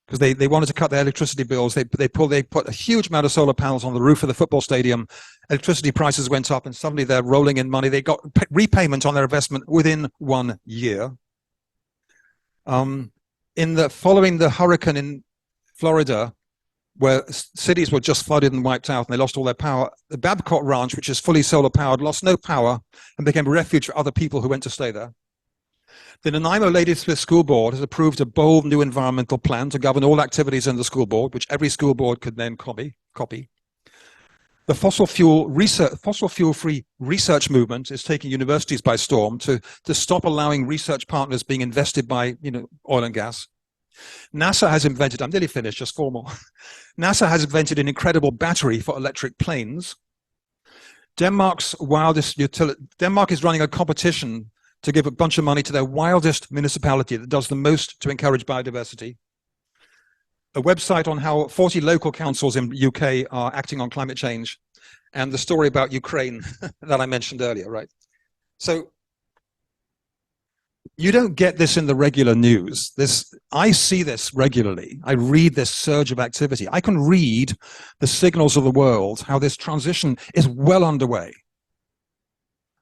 because they wanted to cut their electricity bills. They put a huge amount of solar panels on the roof of the football stadium. Electricity prices went up, and suddenly they're rolling in money. They got repayment on their investment within 1 year. Following the hurricane in Florida, where cities were just flooded and wiped out and they lost all their power, the Babcock Ranch, which is fully solar powered, lost no power and became a refuge for other people who went to stay there. The Nanaimo Lady Smith School Board has approved a bold new environmental plan to govern all activities in the school board, which every school board could then copy. The fossil fuel-free research movement is taking universities by storm to stop allowing research partners being invested by oil and gas. NASA has invented, I'm nearly finished, just 4 more. NASA has invented an incredible battery for electric planes. Denmark is running a competition to give a bunch of money to their wildest municipality that does the most to encourage biodiversity. A website on how 40 local councils in the UK are acting on climate change, and the story about Ukraine that I mentioned earlier, right? So you don't get this in the regular news. I see this regularly. I read this surge of activity. I can read the signals of the world, how this transition is well underway.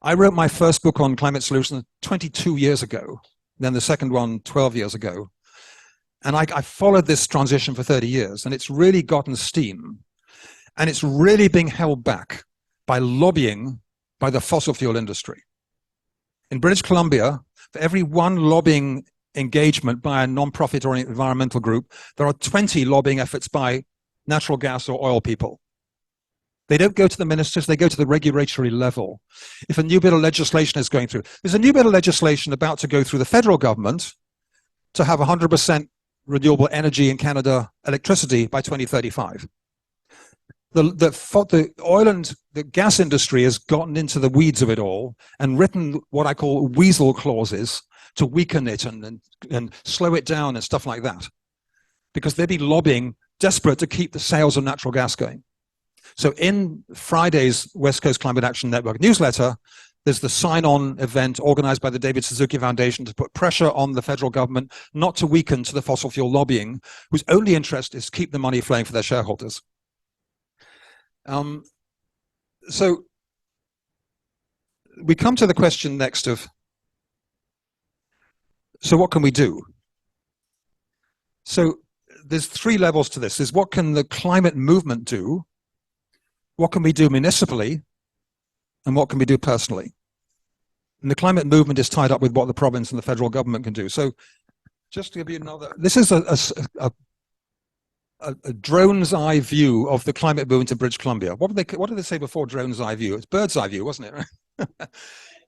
I wrote my first book on climate solutions 22 years ago, then the second one 12 years ago. And I followed this transition for 30 years, and it's really gotten steam. And it's really being held back by lobbying by the fossil fuel industry. In British Columbia, for every one lobbying engagement by a non-profit or environmental group, there are 20 lobbying efforts by natural gas or oil people. They don't go to the ministers, they go to the regulatory level. If a new bit of legislation is going through, there's a new bit of legislation about to go through the federal government to have 100% renewable energy in Canada electricity by 2035. The oil and the gas industry has gotten into the weeds of it all and written what I call weasel clauses to weaken it and slow it down and stuff like that, because they've been lobbying, desperate to keep the sales of natural gas going. So in Friday's West Coast Climate Action Network newsletter, there's the sign-on event organized by the David Suzuki Foundation to put pressure on the federal government not to weaken to the fossil fuel lobbying, whose only interest is to keep the money flowing for their shareholders. So we come to the question next of, so what can we do? So there's three levels to this. There's what can the climate movement do? What can we do municipally? And what can we do personally? And the climate movement is tied up with what the province and the federal government can do. So just to give you another, this is a drone's eye view of the climate movement in British Columbia. What did they say before drone's eye view? It's bird's eye view, wasn't it?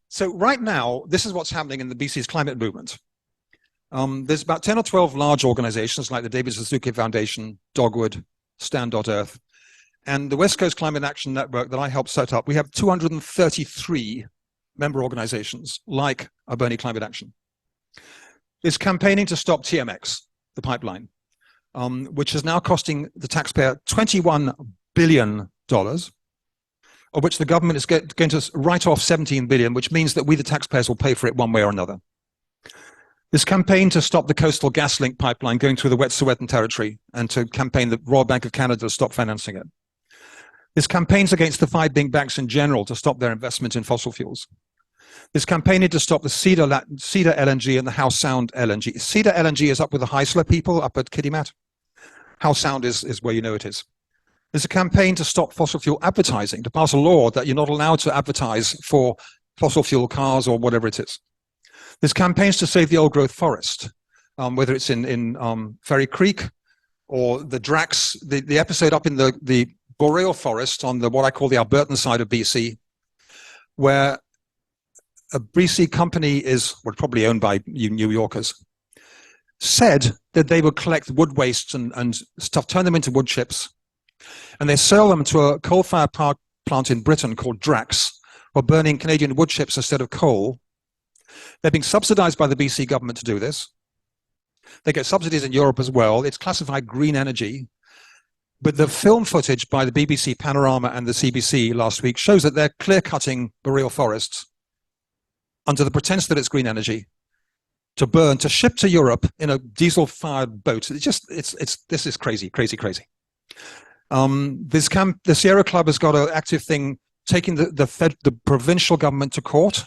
So right now, this is what's happening in the BC's climate movement. There's about 10 or 12 large organizations like the David Suzuki Foundation, Dogwood, Stand.Earth, and the West Coast Climate Action Network that I helped set up. We have 233 member organizations like Alberni Climate Action. It's campaigning to stop TMX, the pipeline, which is now costing the taxpayer $21 billion, of which the government is going to write off $17 billion, which means that we, the taxpayers, will pay for it one way or another. This campaign to stop the Coastal GasLink pipeline going through the Wet'suwet'en territory and to campaign the Royal Bank of Canada to stop financing it. This campaigns against the five big banks in general to stop their investment in fossil fuels. This campaigning to stop the Cedar LNG and the Howe Sound LNG. Cedar LNG is up with the Heisler people up at Kitimat. Howe Sound is where you know it is. There's a campaign to stop fossil fuel advertising, to pass a law that you're not allowed to advertise for fossil fuel cars or whatever it is. There's campaigns to save the old growth forest, whether it's in Ferry Creek or the Drax, the episode up in the boreal forest on what I call the Albertan side of BC, where a BC company probably owned by New Yorkers, said that they would collect wood wastes and stuff, turn them into wood chips, and they sell them to a coal-fired power plant in Britain called Drax, or burning Canadian wood chips instead of coal. They're being subsidized by the BC government to do this. They get subsidies in Europe as well. It's classified green energy. But the film footage by the BBC Panorama and the CBC last week shows that they're clear-cutting boreal forests under the pretense that it's green energy to burn, to ship to Europe in a diesel-fired boat. This is crazy, crazy, crazy. The Sierra Club has got an active thing taking the provincial government to court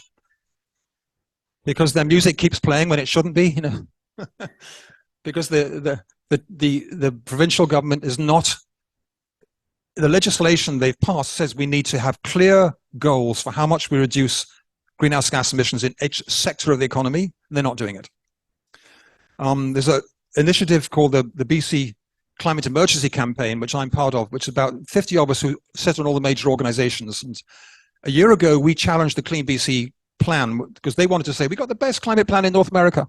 because their music keeps playing when it shouldn't be, you know, because the provincial government is not. The legislation they've passed says we need to have clear goals for how much we reduce greenhouse gas emissions in each sector of the economy, and they're not doing it. There's an initiative called the BC Climate Emergency Campaign, which I'm part of, which is about 50 of us who sit on all the major organizations. And a year ago, we challenged the Clean BC plan because they wanted to say, we got the best climate plan in North America.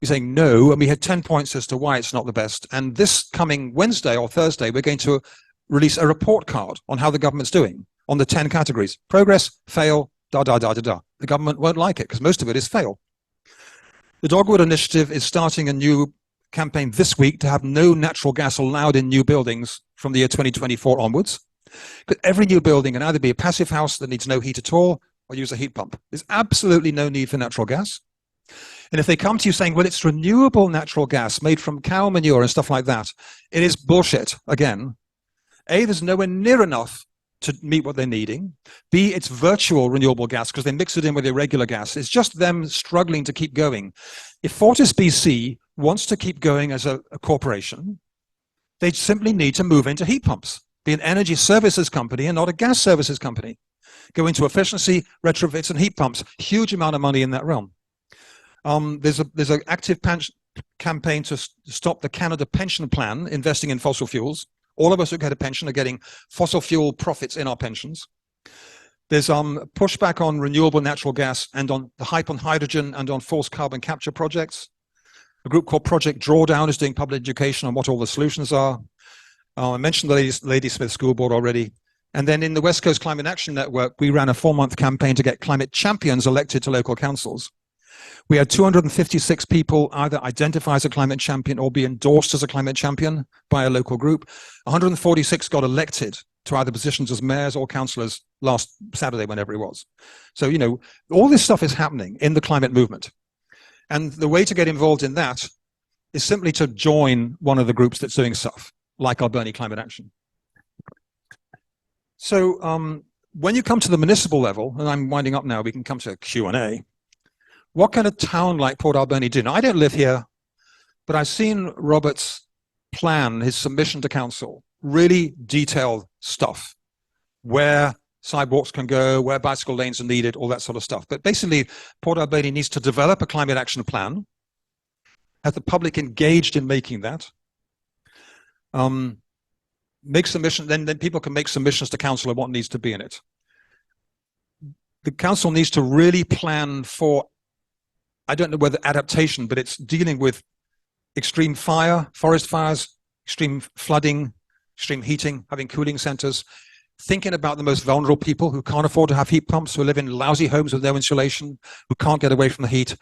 We're saying no, and we had 10 points as to why it's not the best. And this coming Wednesday or Thursday, we're going to release a report card on how the government's doing on the 10 categories: progress, fail, da, da, da, da, da. the government won't like it because most of it is fail. The Dogwood Initiative is starting a new campaign this week to have no natural gas allowed in new buildings from the year 2024 onwards. Because every new building can either be a passive house that needs no heat at all or use a heat pump. There's absolutely no need for natural gas. And if they come to you saying, well, it's renewable natural gas made from cow manure and stuff like that, it is bullshit. Again, A, there's nowhere near enough to meet what they're needing. B, it's virtual renewable gas because they mix it in with irregular gas. It's just them struggling to keep going. If Fortis BC wants to keep going as a corporation, they simply need to move into heat pumps, be an energy services company and not a gas services company. Go into efficiency, retrofits and heat pumps. Huge amount of money in that realm. There's an active campaign to stop the Canada Pension Plan investing in fossil fuels. All of us who get a pension are getting fossil fuel profits in our pensions. There's pushback on renewable natural gas and on the hype on hydrogen and on forced carbon capture projects. A group called Project Drawdown is doing public education on what all the solutions are. I mentioned the Ladysmith School Board already. And then in the West Coast Climate Action Network, we ran a 4-month campaign to get climate champions elected to local councils. We had 256 people either identify as a climate champion or be endorsed as a climate champion by a local group. 146 got elected to either positions as mayors or councillors last Saturday, whenever it was. So, you know, all this stuff is happening in the climate movement. And the way to get involved in that is simply to join one of the groups that's doing stuff, like Alberni Climate Action. So when you come to the municipal level, and I'm winding up now, we can come to Q&A. What can a town like Port Alberni do? Now, I don't live here, but I've seen Robert's plan, his submission to council, really detailed stuff, where sidewalks can go, where bicycle lanes are needed, all that sort of stuff. But basically, Port Alberni needs to develop a climate action plan, have the public engaged in making that, make submission, then people can make submissions to council on what needs to be in it. The council needs to really plan for, I don't know whether adaptation, but it's dealing with extreme fire, forest fires, extreme flooding, extreme heating, having cooling centers, thinking about the most vulnerable people who can't afford to have heat pumps, who live in lousy homes with no insulation, who can't get away from the heat.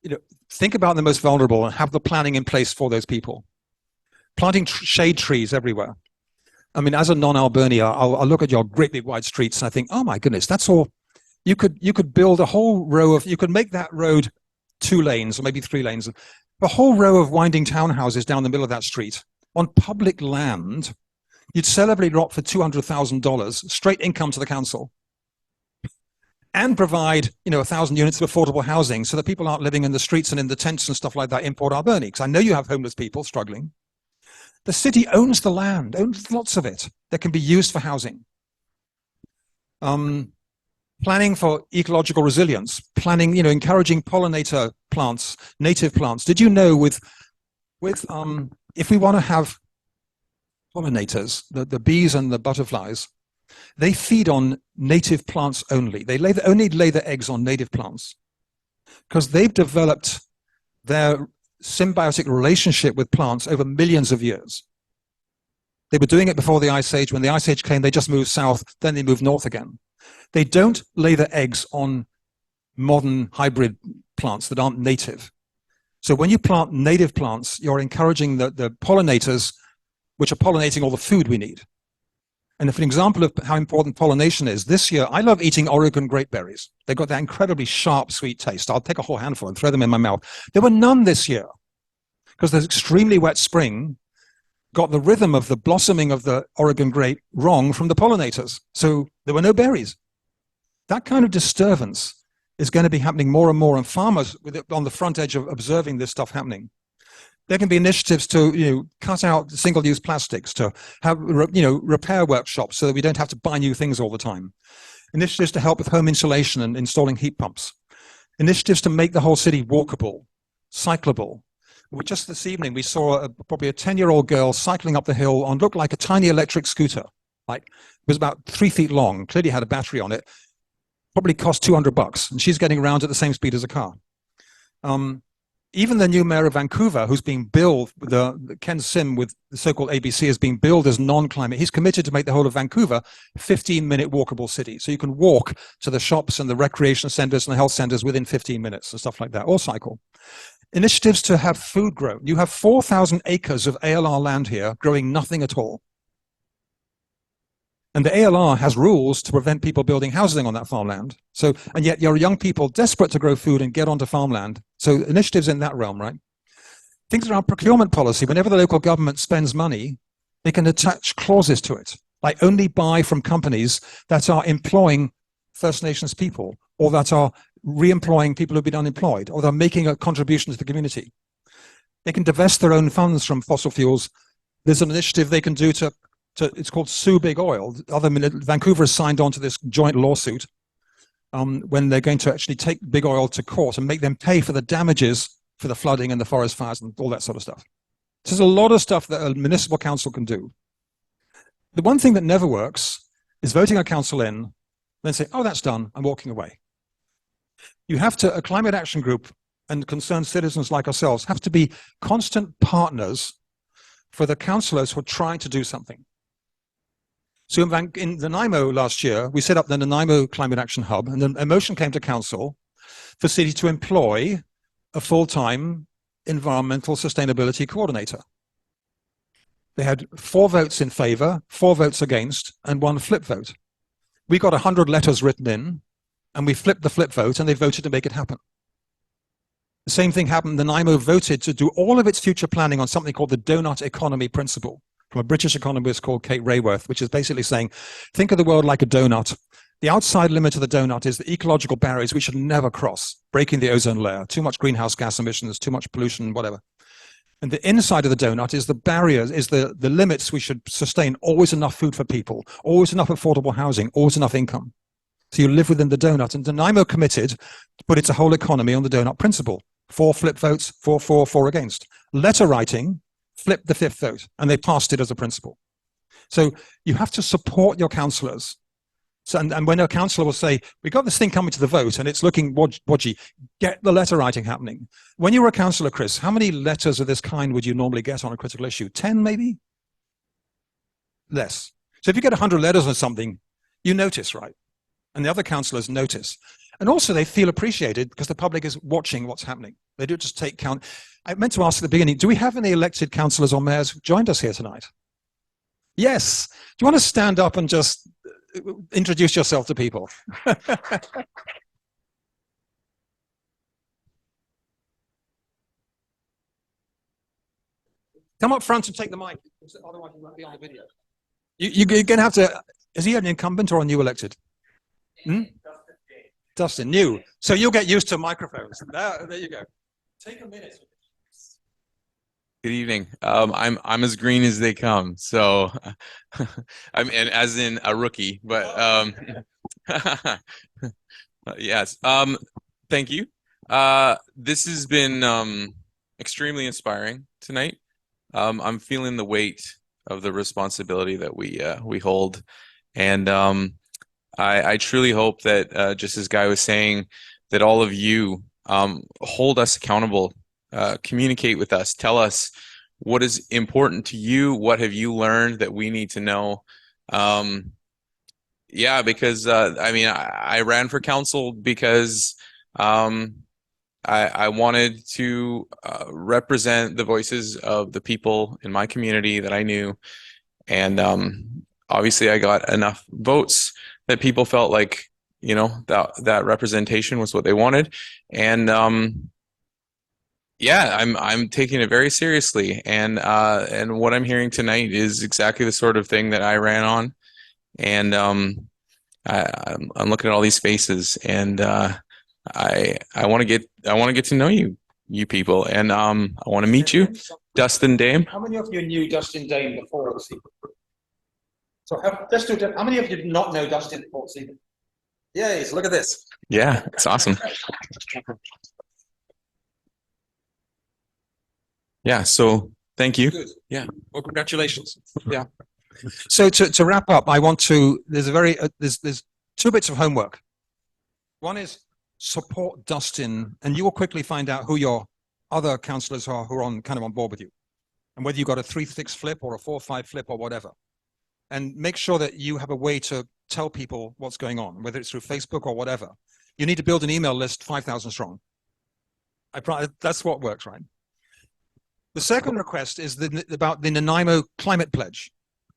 You know, think about the most vulnerable and have the planning in place for those people. Planting shade trees everywhere. I mean, as a non-Alberni, I'll look at your great big wide streets and I think, oh my goodness, that's all. You could build a whole row of, you could make that road 2 lanes or maybe 3 lanes, a whole row of winding townhouses down the middle of that street on public land. You'd celebrate it for $200,000 straight income to the council, and provide 1,000 units of affordable housing so that people aren't living in the streets and in the tents and stuff like that in Port Alberni. Because I know you have homeless people struggling. The city owns the land, owns lots of it that can be used for housing. Planning for ecological resilience, planning, encouraging pollinator plants, native plants. Did you know if we want to have pollinators, the bees and the butterflies, they feed on native plants only. They only lay their eggs on native plants because they've developed their symbiotic relationship with plants over millions of years. They were doing it before the Ice Age. When the Ice Age came, they just moved south, then they moved north again. They don't lay their eggs on modern hybrid plants that aren't native. So when you plant native plants, you're encouraging the pollinators, which are pollinating all the food we need. And if an example of how important pollination is, this year, I love eating Oregon grape berries. They've got that incredibly sharp, sweet taste. I'll take a whole handful and throw them in my mouth. There were none this year because the extremely wet spring got the rhythm of the blossoming of the Oregon grape wrong from the pollinators. So there were no berries. That kind of disturbance is going to be happening more and more, and farmers on the front edge of observing this stuff happening. There can be initiatives to cut out single-use plastics, to have repair workshops so that we don't have to buy new things all the time. Initiatives to help with home insulation and installing heat pumps. Initiatives to make the whole city walkable, cyclable. Just this evening we saw probably a 10-year-old girl cycling up the hill on looked like a tiny electric scooter. Like, it was about 3 feet long, clearly had a battery on it. Probably cost $200, and she's getting around at the same speed as a car. even the new mayor of Vancouver, who's being billed, the Ken Sim with the so-called ABC is being billed as non-climate. He's committed to make the whole of Vancouver 15-minute walkable city. So you can walk to the shops and the recreation centers and the health centers within 15 minutes and stuff like that, or cycle. Initiatives to have food grown. You have 4,000 acres of ALR land here growing nothing at all. And the ALR has rules to prevent people building housing on that farmland. So, and yet you're young people desperate to grow food and get onto farmland. So initiatives in that realm, right? Things around procurement policy. Whenever the local government spends money, they can attach clauses to it, like only buy from companies that are employing First Nations people, or that are re-employing people who've been unemployed, or they're making a contribution to the community. They can divest their own funds from fossil fuels. There's an initiative they can do to it's called Sue Big Oil. Vancouver has signed on to this joint lawsuit when they're going to actually take Big Oil to court and make them pay for the damages for the flooding and the forest fires and all that sort of stuff. So there's a lot of stuff that a municipal council can do. The one thing that never works is voting a council in, then say, oh, that's done, I'm walking away. You have to, a climate action group and concerned citizens like ourselves have to be constant partners for the councillors who are trying to do something. So in Nanaimo last year, we set up the Nanaimo Climate Action Hub, and then a motion came to council for city to employ a full-time environmental sustainability coordinator. They had 4 votes in favor, 4 votes against, and 1 flip vote. We got 100 letters written in, and we flipped the flip vote, and they voted to make it happen. The same thing happened. Nanaimo voted to do all of its future planning on something called the donut economy principle, from a British economist called Kate Raworth, which is basically saying, think of the world like a donut. The outside limit of the donut is the ecological barriers we should never cross, breaking the ozone layer, too much greenhouse gas emissions, too much pollution, whatever. And the inside of the donut is the barriers, is the limits we should sustain, always enough food for people, always enough affordable housing, always enough income. So you live within the donut. And Nanaimo committed to put its whole economy on the donut principle. 4 flip votes, 4 for, 4 against. Letter writing flipped the 5th vote, and they passed it as a principle. So you have to support your councillors. So, and when a councillor will say, we got this thing coming to the vote and it's looking wodgy, get the letter writing happening. When you were a councillor, Chris, how many letters of this kind would you normally get on a critical issue? 10 maybe? Less. So if you get 100 letters on something, you notice, right? And the other councillors notice. And also they feel appreciated because the public is watching what's happening. They do just take count. I meant to ask at the beginning, do we have any elected councillors or mayors who joined us here tonight? Yes. Do you want to stand up and just introduce yourself to people? Come up front and take the mic. Otherwise you won't be on the video. You're going to have to, is he an incumbent or a new elected? Dustin, new. So you'll get used to microphones. There you go. Take a minute. Good evening. I'm as green as they come. So I'm and as in a rookie, but yes. Thank you. This has been extremely inspiring tonight. I'm feeling the weight of the responsibility that we hold, and I truly hope that just as Guy was saying, that all of you hold us accountable. Communicate with us. Tell us what is important to you. What have you learned that we need to know? Yeah, because I mean, I ran for council because I wanted to represent the voices of the people in my community that I knew, and obviously I got enough votes that people felt like, you know, that representation was what they wanted, and yeah, I'm taking it very seriously, and what I'm hearing tonight is exactly the sort of thing that I ran on, and I'm looking at all these faces, and I want to get to know you people, and I want to meet you, Dustin Dame. How many of you knew Dustin Dame before this evening? So let's do it. How many of you did not know Dustin before this evening? Yay! So look at this. Yeah, it's awesome. Yeah, so thank you. Good. Yeah. Well, congratulations. Yeah. So to wrap up, I want to, there's there's 2 bits of homework. One is support Dustin, and you will quickly find out who your other councillors who are on kind of on board with you. And whether you've got a 3-6 flip or a 4-5 flip or whatever. And make sure that you have a way to tell people what's going on, whether it's through Facebook or whatever. You need to build an email list 5,000 strong. That's what works, right? The second request is about the Nanaimo Climate Pledge.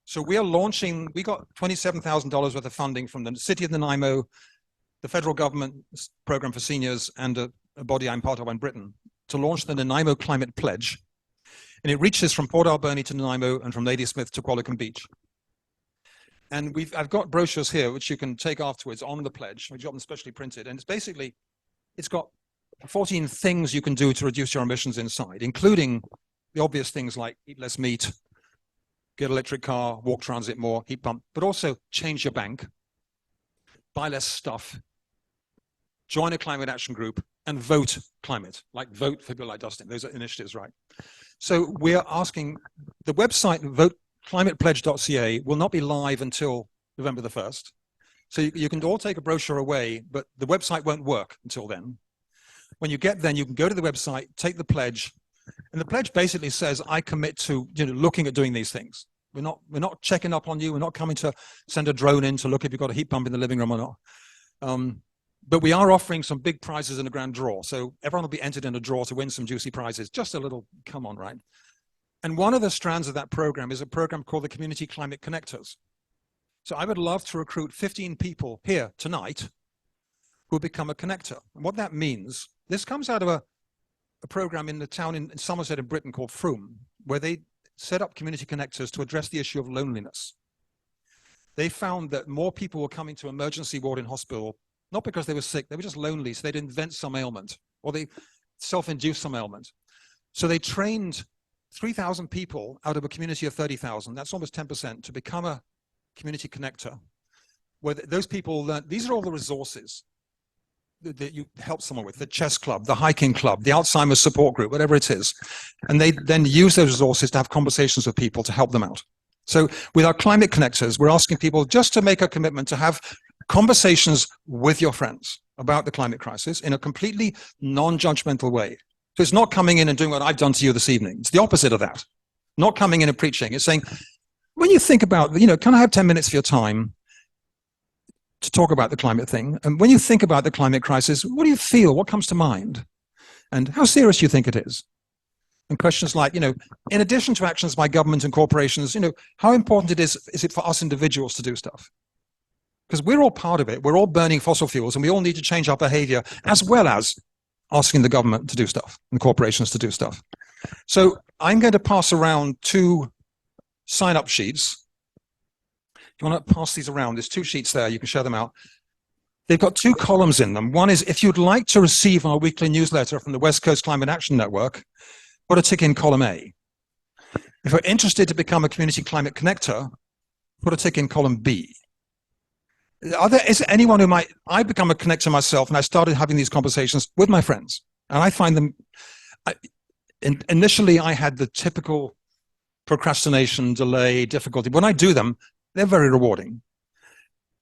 So we are launching, we got $27,000 worth of funding from the City of Nanaimo, the federal government program for seniors, and a body I'm part of in Britain, to launch the Nanaimo Climate Pledge. And it reaches from Port Alberni to Nanaimo and from Ladysmith to Qualicum Beach. And I've got brochures here, which you can take afterwards on the pledge. We've got them specially printed. And it's got 14 things you can do to reduce your emissions inside, including the obvious things like eat less meat, get an electric car, walk transit more, heat pump, but also change your bank, buy less stuff, join a climate action group, and vote climate, like vote for people like Dustin. Those are initiatives, right? So we're asking, the website voteclimatepledge.ca will not be live until November the 1st. So you can all take a brochure away, but the website won't work until then. When you get then, you can go to the website, take the pledge, and the pledge basically says, I commit to looking at doing these things. We're not checking up on you. We're not coming to send a drone in to look if you've got a heat pump in the living room or not. But we are offering some big prizes in a grand draw. So everyone will be entered in a draw to win some juicy prizes. Just a little, come on, right? And one of the strands of that program is a program called the Community Climate Connectors. So I would love to recruit 15 people here tonight who become a connector. And what that means, this comes out of a program in the town in Somerset in Britain called Froome, where they set up community connectors to address the issue of loneliness. They found that more people were coming to emergency ward in hospital, not because they were sick, they were just lonely, so they'd invent some ailment, or they self-induce some ailment. So they trained 3,000 people out of a community of 30,000, that's almost 10%, to become a community connector, where those people learn, these are all the resources that you help someone with, the chess club, the hiking club, the Alzheimer's support group, whatever it is. And they then use those resources to have conversations with people to help them out. So with our climate connectors, we're asking people just to make a commitment to have conversations with your friends about the climate crisis in a completely non-judgmental way. So it's not coming in and doing what I've done to you this evening. It's the opposite of that. Not coming in and preaching. It's saying, when you think about, can I have 10 minutes of your time to talk about the climate thing? And when you think about the climate crisis, what do you feel? What comes to mind? And how serious do you think it is? And questions like, in addition to actions by government and corporations, how important is it for us individuals to do stuff? Because we're all part of it. We're all burning fossil fuels, and we all need to change our behavior, as well as asking the government to do stuff and corporations to do stuff. So I'm going to pass around 2 sign-up sheets. If you want to pass these around, there's 2 sheets there. You can share them out. They've got 2 columns in them. One is, if you'd like to receive our weekly newsletter from the West Coast Climate Action Network, put a tick in column A. If you're interested to become a community climate connector, put a tick in column B. Is there anyone who I become a connector myself, and I started having these conversations with my friends, and I find them, initially I had the typical procrastination, delay, difficulty. When I do them, they're very rewarding.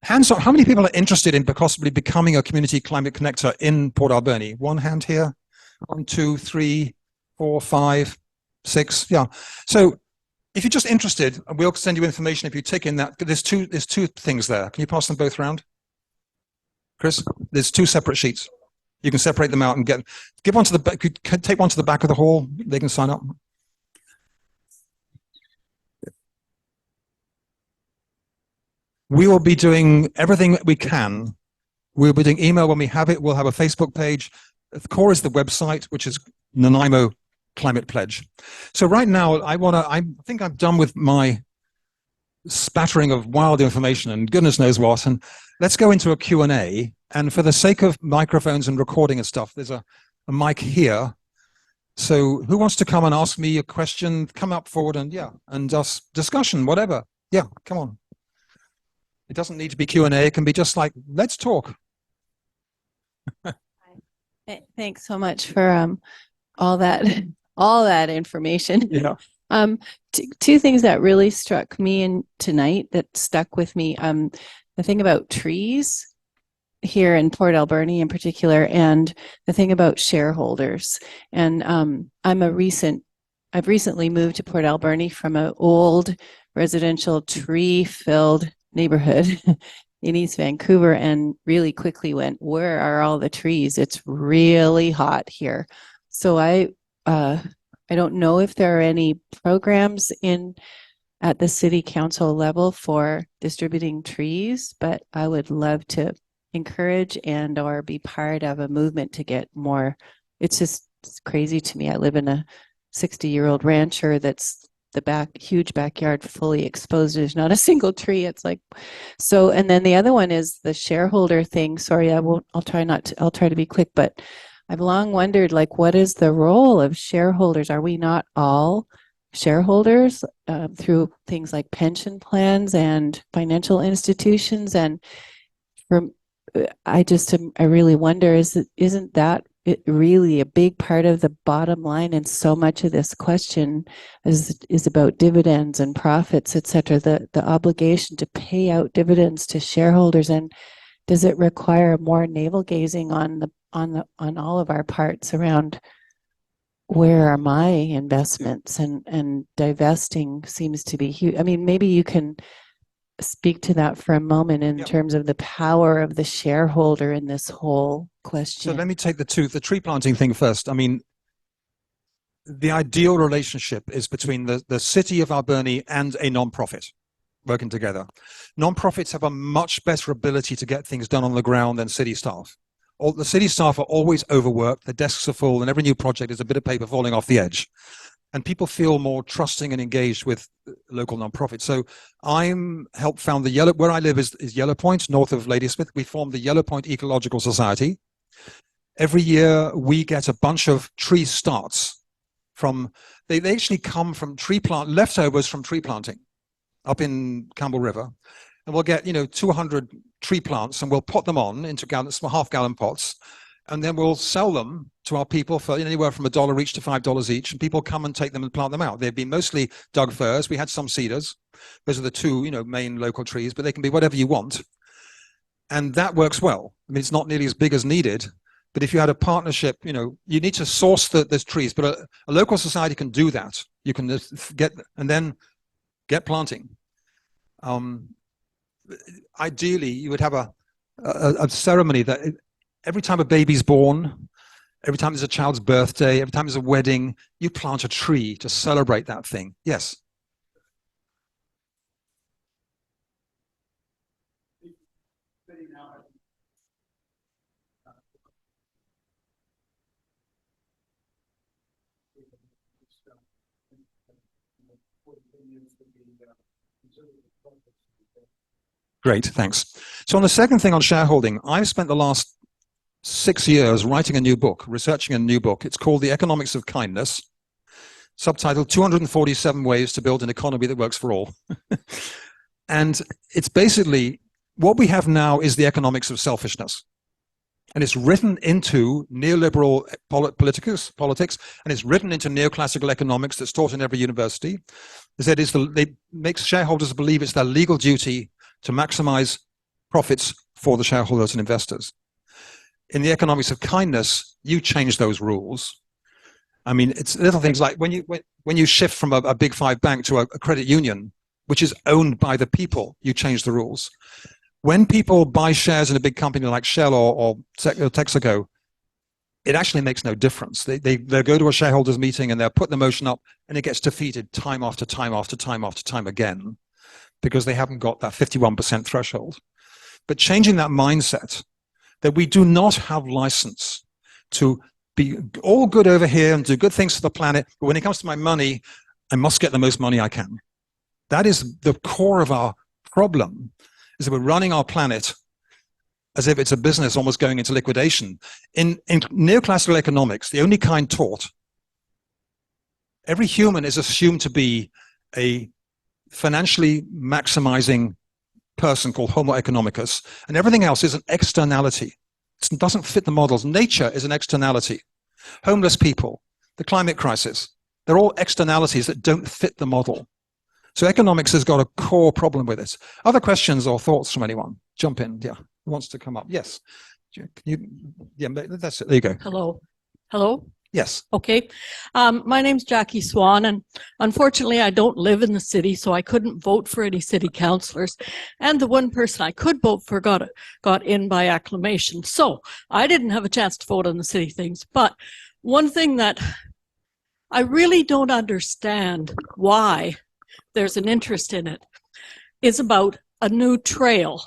Hands up, how many people are interested in possibly becoming a community climate connector in Port Alberni? 1 hand here, 1, 2, 3, 4, 5, 6, yeah. So if you're just interested, we'll send you information if you tick in that. There's two things there. Can you pass them both around? Chris, there's 2 separate sheets. You can separate them out and give one to the back. You can take one to the back of the hall. They can sign up. We will be doing everything we can. We'll be doing email when we have it. We'll have a Facebook page. The core is the website, which is Nanaimo Climate Pledge. So right now, I think I'm done with my spattering of wild information and goodness knows what, and let's go into a Q&A. And for the sake of microphones and recording and stuff, there's a mic here. So who wants to come and ask me a question? Come up forward and just discussion, whatever. Yeah, come on. It doesn't need to be Q&A. It can be just like, let's talk. Thanks so much for all that information. Yeah. 2 things that really struck me tonight that stuck with me. The thing about trees here in Port Alberni in particular, and the thing about shareholders. And I've recently moved to Port Alberni from an old residential tree-filled neighborhood in East Vancouver, and really quickly went, where are all the trees? It's really hot here. So I don't know if there are any programs at the city council level for distributing trees, but I would love to encourage and or be part of a movement to get more. It's crazy to me. I live in a 60-year-old rancher that's huge backyard fully exposed. There's not a single tree. It's like, so, and then the other one is the shareholder thing. Sorry, I'll try to be quick, but I've long wondered, like, what is the role of shareholders? Are we not all shareholders through things like pension plans and financial institutions? And I really wonder, isn't that really a big part of the bottom line? And so much of this question is about dividends and profits, et cetera, the obligation to pay out dividends to shareholders. And does it require more navel gazing on all of our parts around where are my investments, and divesting seems to be huge. I mean, maybe you can speak to that for a moment in terms of the power of the shareholder in this whole question. So let me take the tree planting thing first. I mean, the ideal relationship is between the city of Alberni and a non-profit working together. Non-profits have a much better ability to get things done on the ground than city staff. The city staff are always overworked, the desks are full, and every new project is a bit of paper falling off the edge. And people feel more trusting and engaged with local nonprofits. So I'm helped found where I live is Yellow Point, north of Ladysmith. We formed the Yellow Point Ecological Society. Every year we get a bunch of tree starts they actually come from leftovers from tree planting up in Campbell River. And we'll get, 200 tree plants, and we'll pot them on into half-gallon pots. And then we'll sell them to our people for anywhere from $1 each to $5 each. And people come and take them and plant them out. They've been mostly Doug firs. We had some cedars. Those are the two, main local trees, but they can be whatever you want. And that works well. I mean, it's not nearly as big as needed. But if you had a partnership, you need to source those trees. But a local society can do that. You can get planting. Ideally, you would have a ceremony that every time a baby's born, every time there's a child's birthday, every time there's a wedding, you plant a tree to celebrate that thing. Yes. Great, thanks. So on the second thing on shareholding, I've spent the last 6 years writing a new book, researching a new book. It's called The Economics of Kindness, subtitled 247 Ways to Build an Economy That Works for All. And it's basically, what we have now is the economics of selfishness. And it's written into neoliberal politics, and it's written into neoclassical economics that's taught in every university. They make shareholders believe it's their legal duty to maximize profits for the shareholders and investors. In the economics of kindness, you change those rules. I mean, it's little things like when you shift from a big five bank to a credit union, which is owned by the people, you change the rules. When people buy shares in a big company like Shell or Texaco, it actually makes no difference. They go to a shareholders meeting and they'll put the motion up, and it gets defeated time after time after time after time again, because they haven't got that 51% threshold. But changing that mindset, that we do not have license to be all good over here and do good things for the planet, but when it comes to my money, I must get the most money I can. That is the core of our problem, is that we're running our planet as if it's a business almost going into liquidation. In neoclassical economics, the only kind taught, every human is assumed to be a financially maximizing person called Homo economicus, and everything else is an externality. It doesn't fit the models. Nature is an externality. Homeless people, the climate crisis, they're all externalities that don't fit the model. So economics has got a core problem with it. Other questions or thoughts from anyone? Jump in, yeah. Who wants to come up? Yes. Can you, yeah, that's it. There you go. Hello. Hello. Yes. Okay. My name's Jackie Swan, and unfortunately, I don't live in the city, so I couldn't vote for any city councillors. And the one person I could vote for got in by acclamation. So I didn't have a chance to vote on the city things. But one thing that I really don't understand why there's an interest in it is about a new trail.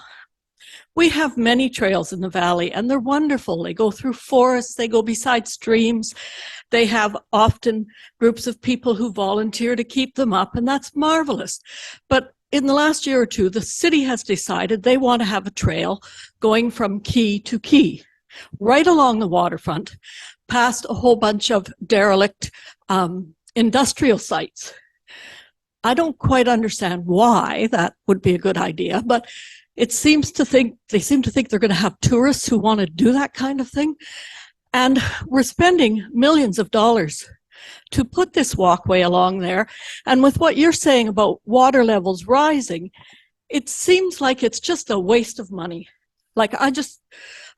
We have many trails in the valley, and they're wonderful. They go through forests, they go beside streams. They have often groups of people who volunteer to keep them up, and that's marvelous. But in the last year or two, the city has decided they want to have a trail going from quay to quay, right along the waterfront, past a whole bunch of derelict industrial sites. I don't quite understand why that would be a good idea, but they seem to think they're going to have tourists who want to do that kind of thing. And we're spending millions of dollars to put this walkway along there. And with what you're saying about water levels rising, it seems like it's just a waste of money. Like, I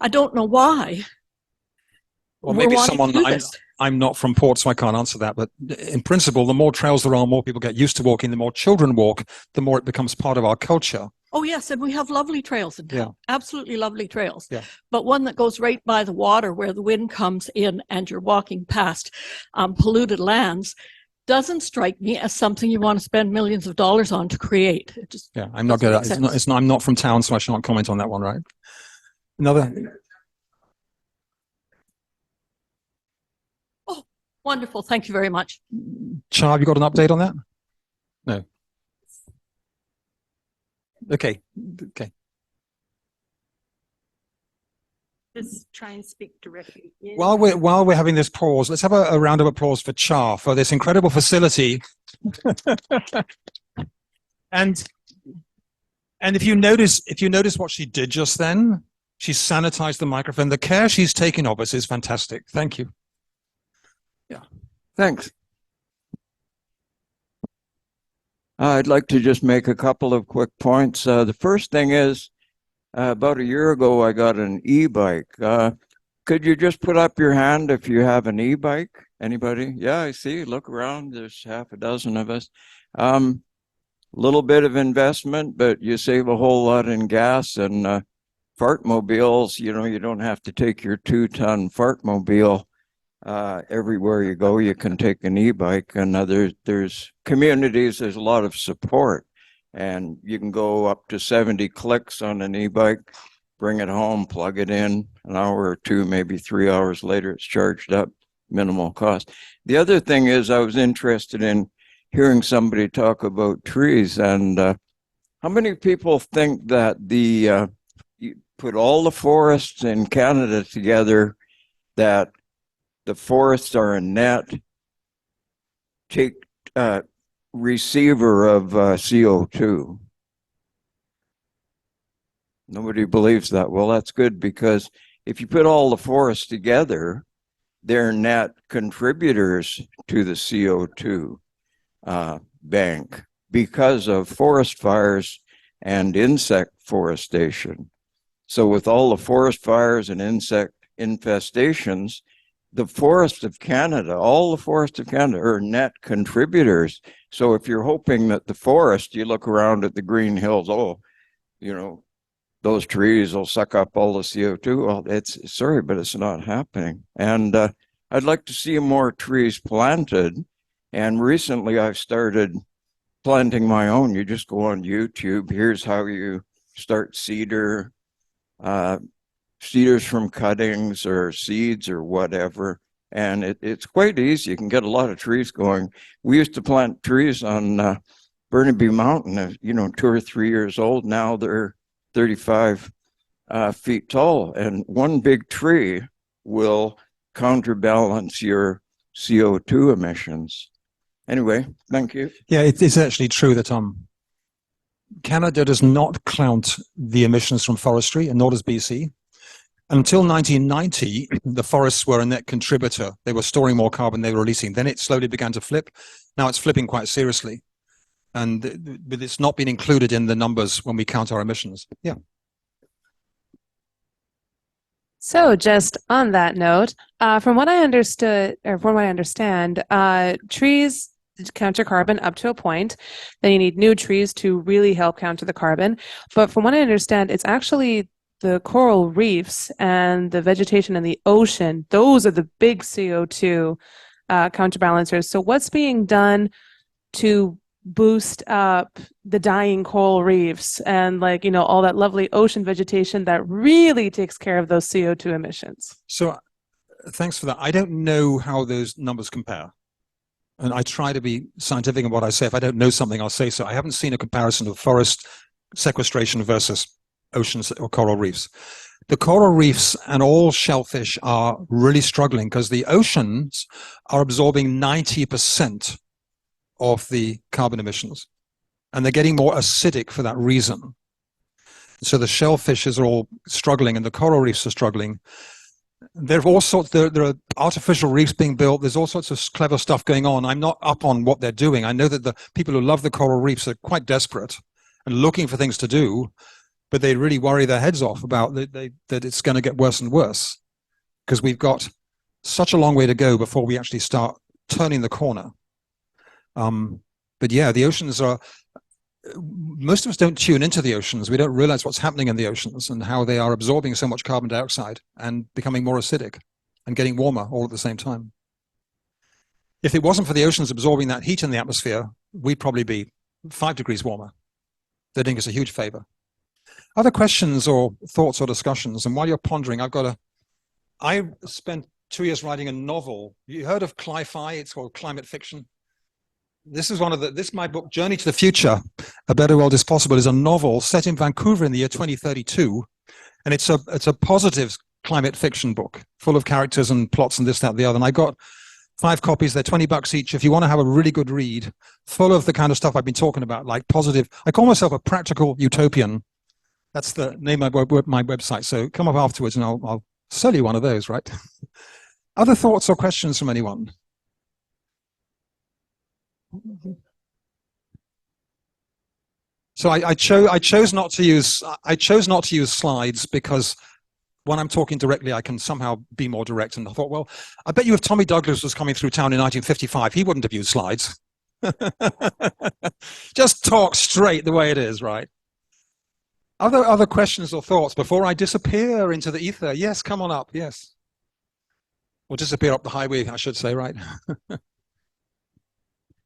don't know why. Well, maybe wanting to someone, do this. I'm not from Port, so I can't answer that. But in principle, the more trails there are, more people get used to walking, the more children walk, the more it becomes part of our culture. Oh, yes, and we have lovely trails in town. Yeah. Absolutely lovely trails. Yeah. But one that goes right by the water where the wind comes in and you're walking past polluted lands doesn't strike me as something you want to spend millions of dollars on to create. It just Yeah, I'm not doesn't good. make sense. I'm not from town, so I shan't comment on that one, right? Another. Oh, wonderful. Thank you very much. Char, have you got an update on that? No. Okay. Okay. Just try and speak directly. in. While we're having this pause, let's have a round of applause for Char for this incredible facility. and if you notice what she did just then, she sanitized the microphone. The care she's taken of us is fantastic. Thank you. Thanks. I'd like to just make a couple of quick points. The first thing is, about a year ago, I got an e-bike. Could you just put up your hand if you have an e-bike? Anybody? Yeah, I see. Look around. There's half a dozen of us. Little bit of investment, but you save a whole lot in gas. And fartmobiles, you don't have to take your 2-ton fartmobile everywhere you go. You can take an e-bike, and there's communities, there's a lot of support, and you can go up to 70 clicks on an e-bike, bring it home, plug it in, an hour or two, maybe 3 hours later, it's charged up, minimal cost. The other thing is, I was interested in hearing somebody talk about trees, and how many people think that you put all the forests in Canada together, that the forests are a net receiver of CO2. Nobody believes that. Well, that's good, because if you put all the forests together, they're net contributors to the CO2 bank because of forest fires and insect forestation. So with all the forest fires and insect infestations, the forests of Canada, all the forests of Canada are net contributors. So if you're hoping that the forest, you look around at the green hills, those trees will suck up all the CO2. Well, sorry, but it's not happening. And I'd like to see more trees planted. And recently I've started planting my own. You just go on YouTube. Here's how you start cedars from cuttings or seeds or whatever. And it's quite easy. You can get a lot of trees going. We used to plant trees on Burnaby Mountain, 2 or 3 years old. Now they're 35 feet tall. And one big tree will counterbalance your CO2 emissions. Anyway, thank you. Yeah, it's actually true that Canada does not count the emissions from forestry, and nor does BC. Until 1990, the forests were a net contributor. They were storing more carbon they were releasing. Then it slowly began to flip. Now it's flipping quite seriously. But it's not been included in the numbers when we count our emissions. Yeah. So just on that note, from what I understood, or from what I understand, trees counter carbon up to a point. Then you need new trees to really help counter the carbon. But from what I understand, it's actually the coral reefs and the vegetation in the ocean. Those are the big CO2 counterbalancers. So what's being done to boost up the dying coral reefs and, like, you know, all that lovely ocean vegetation that really takes care of those CO2 emissions? So thanks for that. I don't know how those numbers compare. And I try to be scientific in what I say. If I don't know something, I'll say so. I haven't seen a comparison of forest sequestration versus oceans or coral reefs. The coral reefs and all shellfish are really struggling because the oceans are absorbing 90% of the carbon emissions, and they're getting more acidic for that reason. So the shellfishes are all struggling and the coral reefs are struggling. There are artificial reefs being built. There's all sorts of clever stuff going on. I'm not up on what they're doing. I know that the people who love the coral reefs are quite desperate and looking for things to do, but they really worry their heads off about that it's going to get worse and worse because we've got such a long way to go before we actually start turning the corner. But yeah, the oceans are, most of us don't tune into the oceans. We don't realize what's happening in the oceans and how they are absorbing so much carbon dioxide and becoming more acidic and getting warmer all at the same time. If it wasn't for the oceans absorbing that heat in the atmosphere, we'd probably be 5 degrees warmer. They're doing us a huge favor. Other questions or thoughts or discussions? And while you're pondering, I spent 2 years writing a novel. You heard of cli-fi? It's called climate fiction. This is my book, Journey to the Future, A Better World is Possible, is a novel set in Vancouver in the year 2032. And it's a positive climate fiction book, full of characters and plots and this, that, and the other. And I got 5 copies. They're $20 each. If you want to have a really good read, full of the kind of stuff I've been talking about, like positive. I call myself a practical utopian. That's the name of my website. So come up afterwards and I'll sell you one of those, right? Other thoughts or questions from anyone? So I chose not to use slides because when I'm talking directly, I can somehow be more direct. And I thought, well, I bet you if Tommy Douglas was coming through town in 1955, he wouldn't have used slides. Just talk straight the way it is, right? Other questions or thoughts before I disappear into the ether? Yes, come on up. Yes, or disappear up the highway, I should say, right?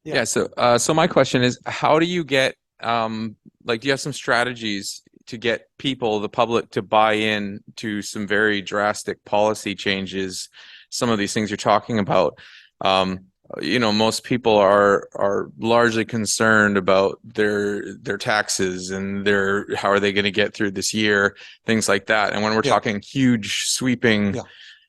Yeah. So my question is, how do you get, do you have some strategies to get people, the public, to buy in to some very drastic policy changes? Some of these things you're talking about, most people are largely concerned about their taxes and how are they going to get through this year, things like that. And when we're talking huge sweeping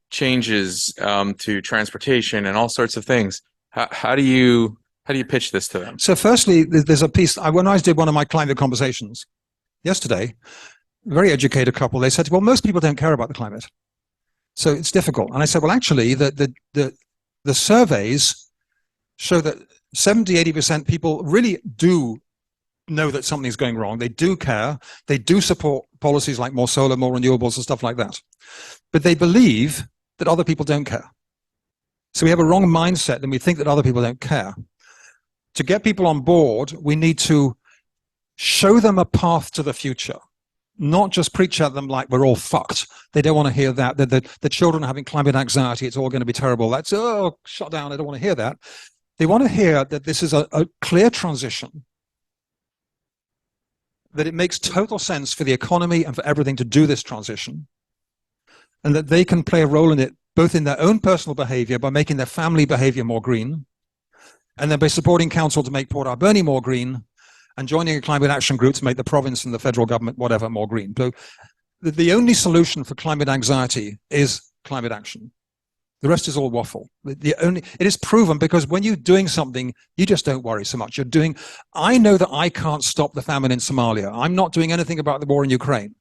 changes to transportation and all sorts of things, how do you pitch this to them? So firstly, there's a piece, when I did one of my climate conversations yesterday, very educated couple, they said, well, most people don't care about the climate. So it's difficult. And I said, well, actually, the surveys show that 70-80% people really do know that something's going wrong. They do care. They do support policies like more solar, more renewables and stuff like that. But they believe that other people don't care. So we have a wrong mindset and we think that other people don't care. To get people on board, we need to show them a path to the future, not just preach at them like we're all fucked. They don't want to hear that. The children are having climate anxiety. It's all going to be terrible. That's, shut down. I don't want to hear that. They want to hear that this is a clear transition, that it makes total sense for the economy and for everything to do this transition, and that they can play a role in it, both in their own personal behavior by making their family behavior more green, and then by supporting council to make Port Alberni more green, and joining a climate action group to make the province and the federal government, whatever, more green. So the only solution for climate anxiety is climate action. The rest is all waffle. It is proven, because when you're doing something, you just don't worry so much. I know that I can't stop the famine in Somalia. I'm not doing anything about the war in Ukraine,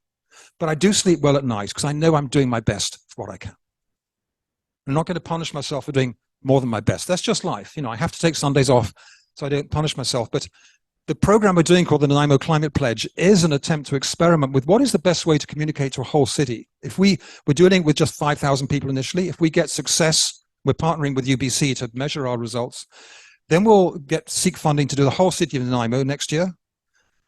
but I do sleep well at night because I know I'm doing my best for what I can. I'm not going to punish myself for doing more than my best. That's just life. I have to take Sundays off, so I don't punish myself. But The program we're doing called the Nanaimo Climate Pledge is an attempt to experiment with what is the best way to communicate to a whole city. If we're doing it with just 5,000 people initially, if we get success, we're partnering with UBC to measure our results, then we'll seek funding to do the whole city of Nanaimo next year.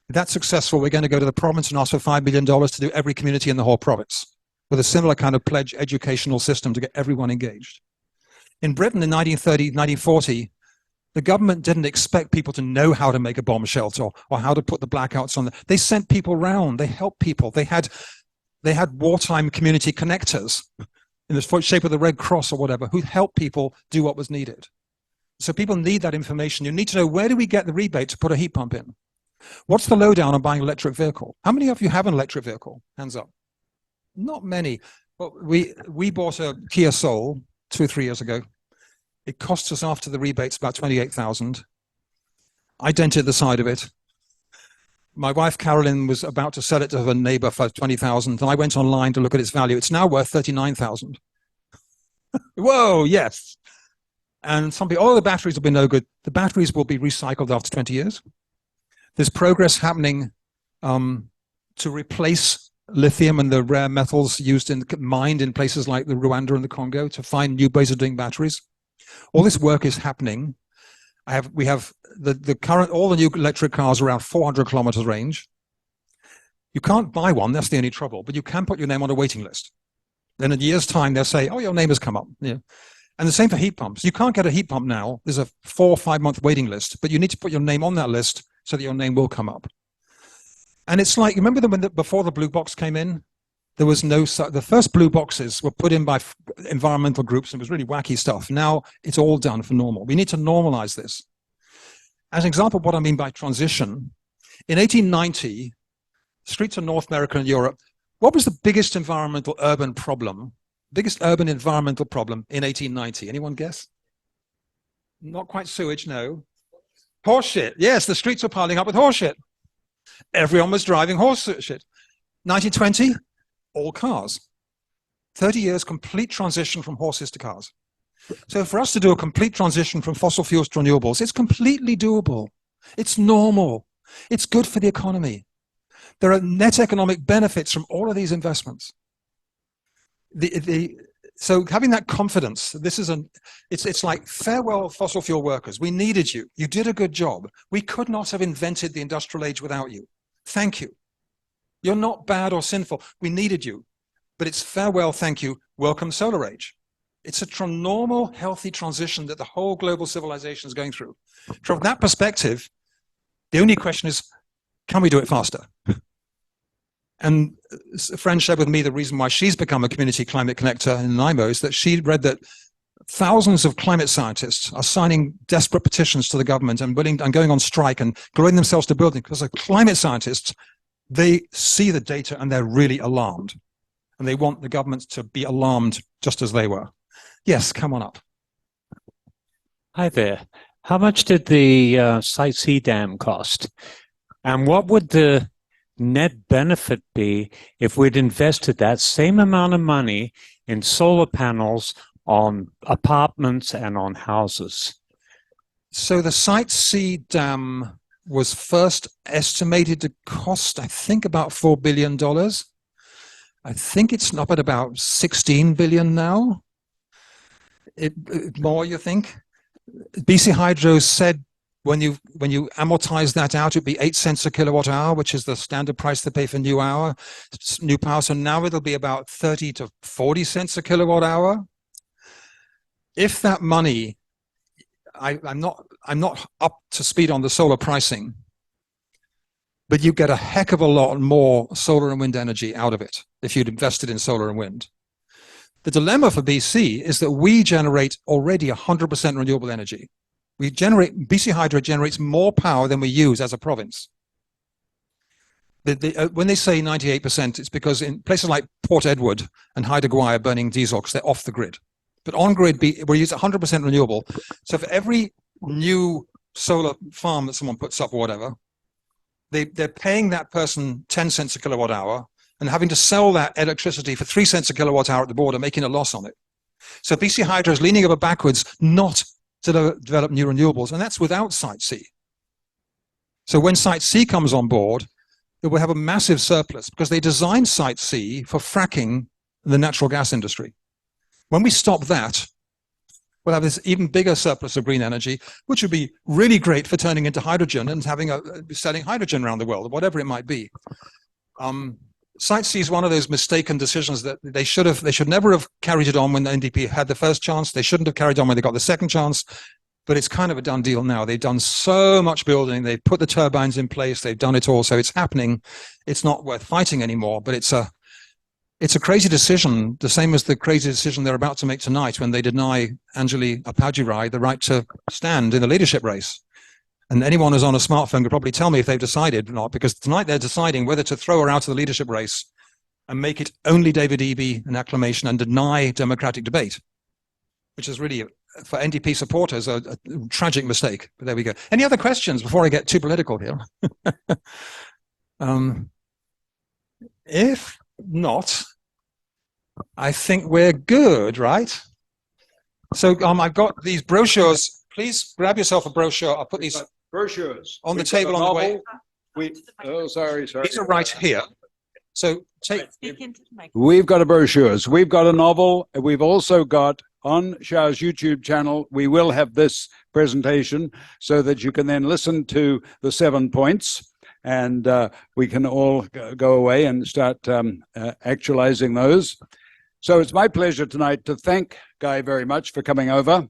If that's successful, we're going to go to the province and ask for $5 million to do every community in the whole province with a similar kind of pledge educational system to get everyone engaged. In Britain in 1930, 1940, the government didn't expect people to know how to make a bomb shelter or how to put the blackouts on. They sent people around. They helped people. They had wartime community connectors in the shape of the Red Cross or whatever, who helped people do what was needed. So people need that information. You need to know, where do we get the rebate to put a heat pump in? What's the lowdown on buying an electric vehicle? How many of you have an electric vehicle? Hands up. Not many. Well, we bought a Kia Soul 2 or 3 years ago. It cost us after the rebates about $28,000. I dented the side of it. My wife Carolyn was about to sell it to her neighbor for $20,000, and I went online to look at its value. It's now worth $39,000. Whoa, yes. And some people, the batteries will be no good. The batteries will be recycled after 20 years. There's progress happening to replace lithium and the rare metals mined in places like the Rwanda and the Congo to find new ways of doing batteries. All this work is happening. We have all the new electric cars around 400 kilometers range. You can't buy one, that's the only trouble, but you can put your name on a waiting list. Then in a year's time, they'll say, oh, your name has come up. Yeah. And the same for heat pumps. You can't get a heat pump now. There's a 4 or 5 month waiting list, but you need to put your name on that list so that your name will come up. And it's like, remember before the blue box came in? There was the first blue boxes were put in by environmental groups, and it was really wacky stuff. Now it's all done for normal. We need to normalize this. As an example of what I mean by transition, in 1890, streets of North America and Europe, what was the biggest urban environmental problem in 1890? Anyone guess? Not quite sewage, no. Horse shit. Yes, the streets were piling up with horse shit. Everyone was driving horse shit. 1920, all cars. 30 years, complete transition from horses to cars. So for us to do a complete transition from fossil fuels to renewables, it's completely doable. It's normal. It's good for the economy. There are net economic benefits from all of these investments. So having that confidence, it's like, farewell fossil fuel workers. We needed you. You did a good job. We could not have invented the industrial age without you. Thank you. You're not bad or sinful. We needed you. But it's farewell, thank you, welcome solar age. It's a normal, healthy transition that the whole global civilization is going through. From that perspective, the only question is, can we do it faster? And a friend shared with me the reason why she's become a community climate connector in Nanaimo is that she read that thousands of climate scientists are signing desperate petitions to the government and going on strike and gluing themselves to buildings because the climate scientists, they see the data and they're really alarmed. And they want the government to be alarmed just as they were. Yes, come on up. Hi there. How much did the Site C dam cost? And what would the net benefit be if we'd invested that same amount of money in solar panels on apartments and on houses? So the Site C dam was first estimated to cost, I think, about $4 billion. I think it's up at about 16 billion now. More, you think? BC Hydro said when you amortize that out, it'd be 8 cents a kilowatt hour, which is the standard price they pay for new power. So now it'll be about 30 to 40 cents a kilowatt hour. If that money, I'm not up to speed on the solar pricing, but you get a heck of a lot more solar and wind energy out of it if you'd invested in solar and wind. The dilemma for BC is that we generate already 100% renewable energy. BC Hydro generates more power than we use as a province. When they say 98%, it's because in places like Port Edward and Haida Gwaii are burning diesel because they're off the grid. But on grid, we use 100% renewable. So for every new solar farm that someone puts up or whatever, they're paying that person 10 cents a kilowatt hour and having to sell that electricity for 3 cents a kilowatt hour at the border, making a loss on it. So BC Hydro is leaning over backwards not to develop new renewables, and that's without Site C. So when Site C comes on board, it will have a massive surplus because they designed Site C for fracking the natural gas industry. When we stop that, we'll have this even bigger surplus of green energy, which would be really great for turning into hydrogen and selling hydrogen around the world, whatever it might be. Site C is one of those mistaken decisions that they should never have carried it on when the NDP had the first chance. They shouldn't have carried on when they got the second chance, but it's kind of a done deal now. They've done so much building. They've put the turbines in place. They've done it all. So it's happening. It's not worth fighting anymore, but it's a crazy decision, the same as the crazy decision they're about to make tonight when they deny Anjali Appadurai the right to stand in the leadership race. And anyone who's on a smartphone could probably tell me if they've decided or not, because tonight they're deciding whether to throw her out of the leadership race and make it only David Eby an acclamation and deny democratic debate, which is really, for NDP supporters, a tragic mistake. But there we go. Any other questions before I get too political here? If not, I think we're good, right? So I've got these brochures. Please grab yourself a brochure. I'll put these Brochures on the We've got table a on the way. novel. Sorry. These are right here. So Speak into the mic. We've got a brochures. We've got a novel. We've also got on Char's YouTube channel, we will have this presentation so that you can then listen to the 7 points, and we can all go away and start actualizing those. So it's my pleasure tonight to thank Guy very much for coming over.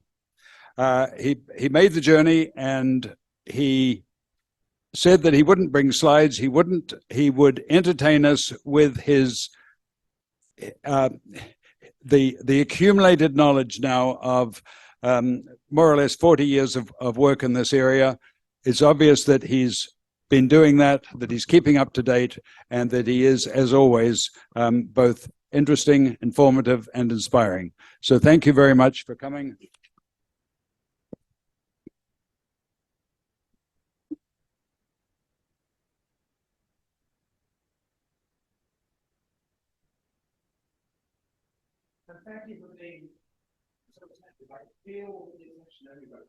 He made the journey, and he said that he wouldn't bring slides. He would entertain us with his the accumulated knowledge now of more or less 40 years of work in this area. It's obvious that he's been doing that he's keeping up to date, and that he is, as always, both interesting, informative, and inspiring. So thank you very much for coming. And thank you for being so attentive. I feel the attention everywhere.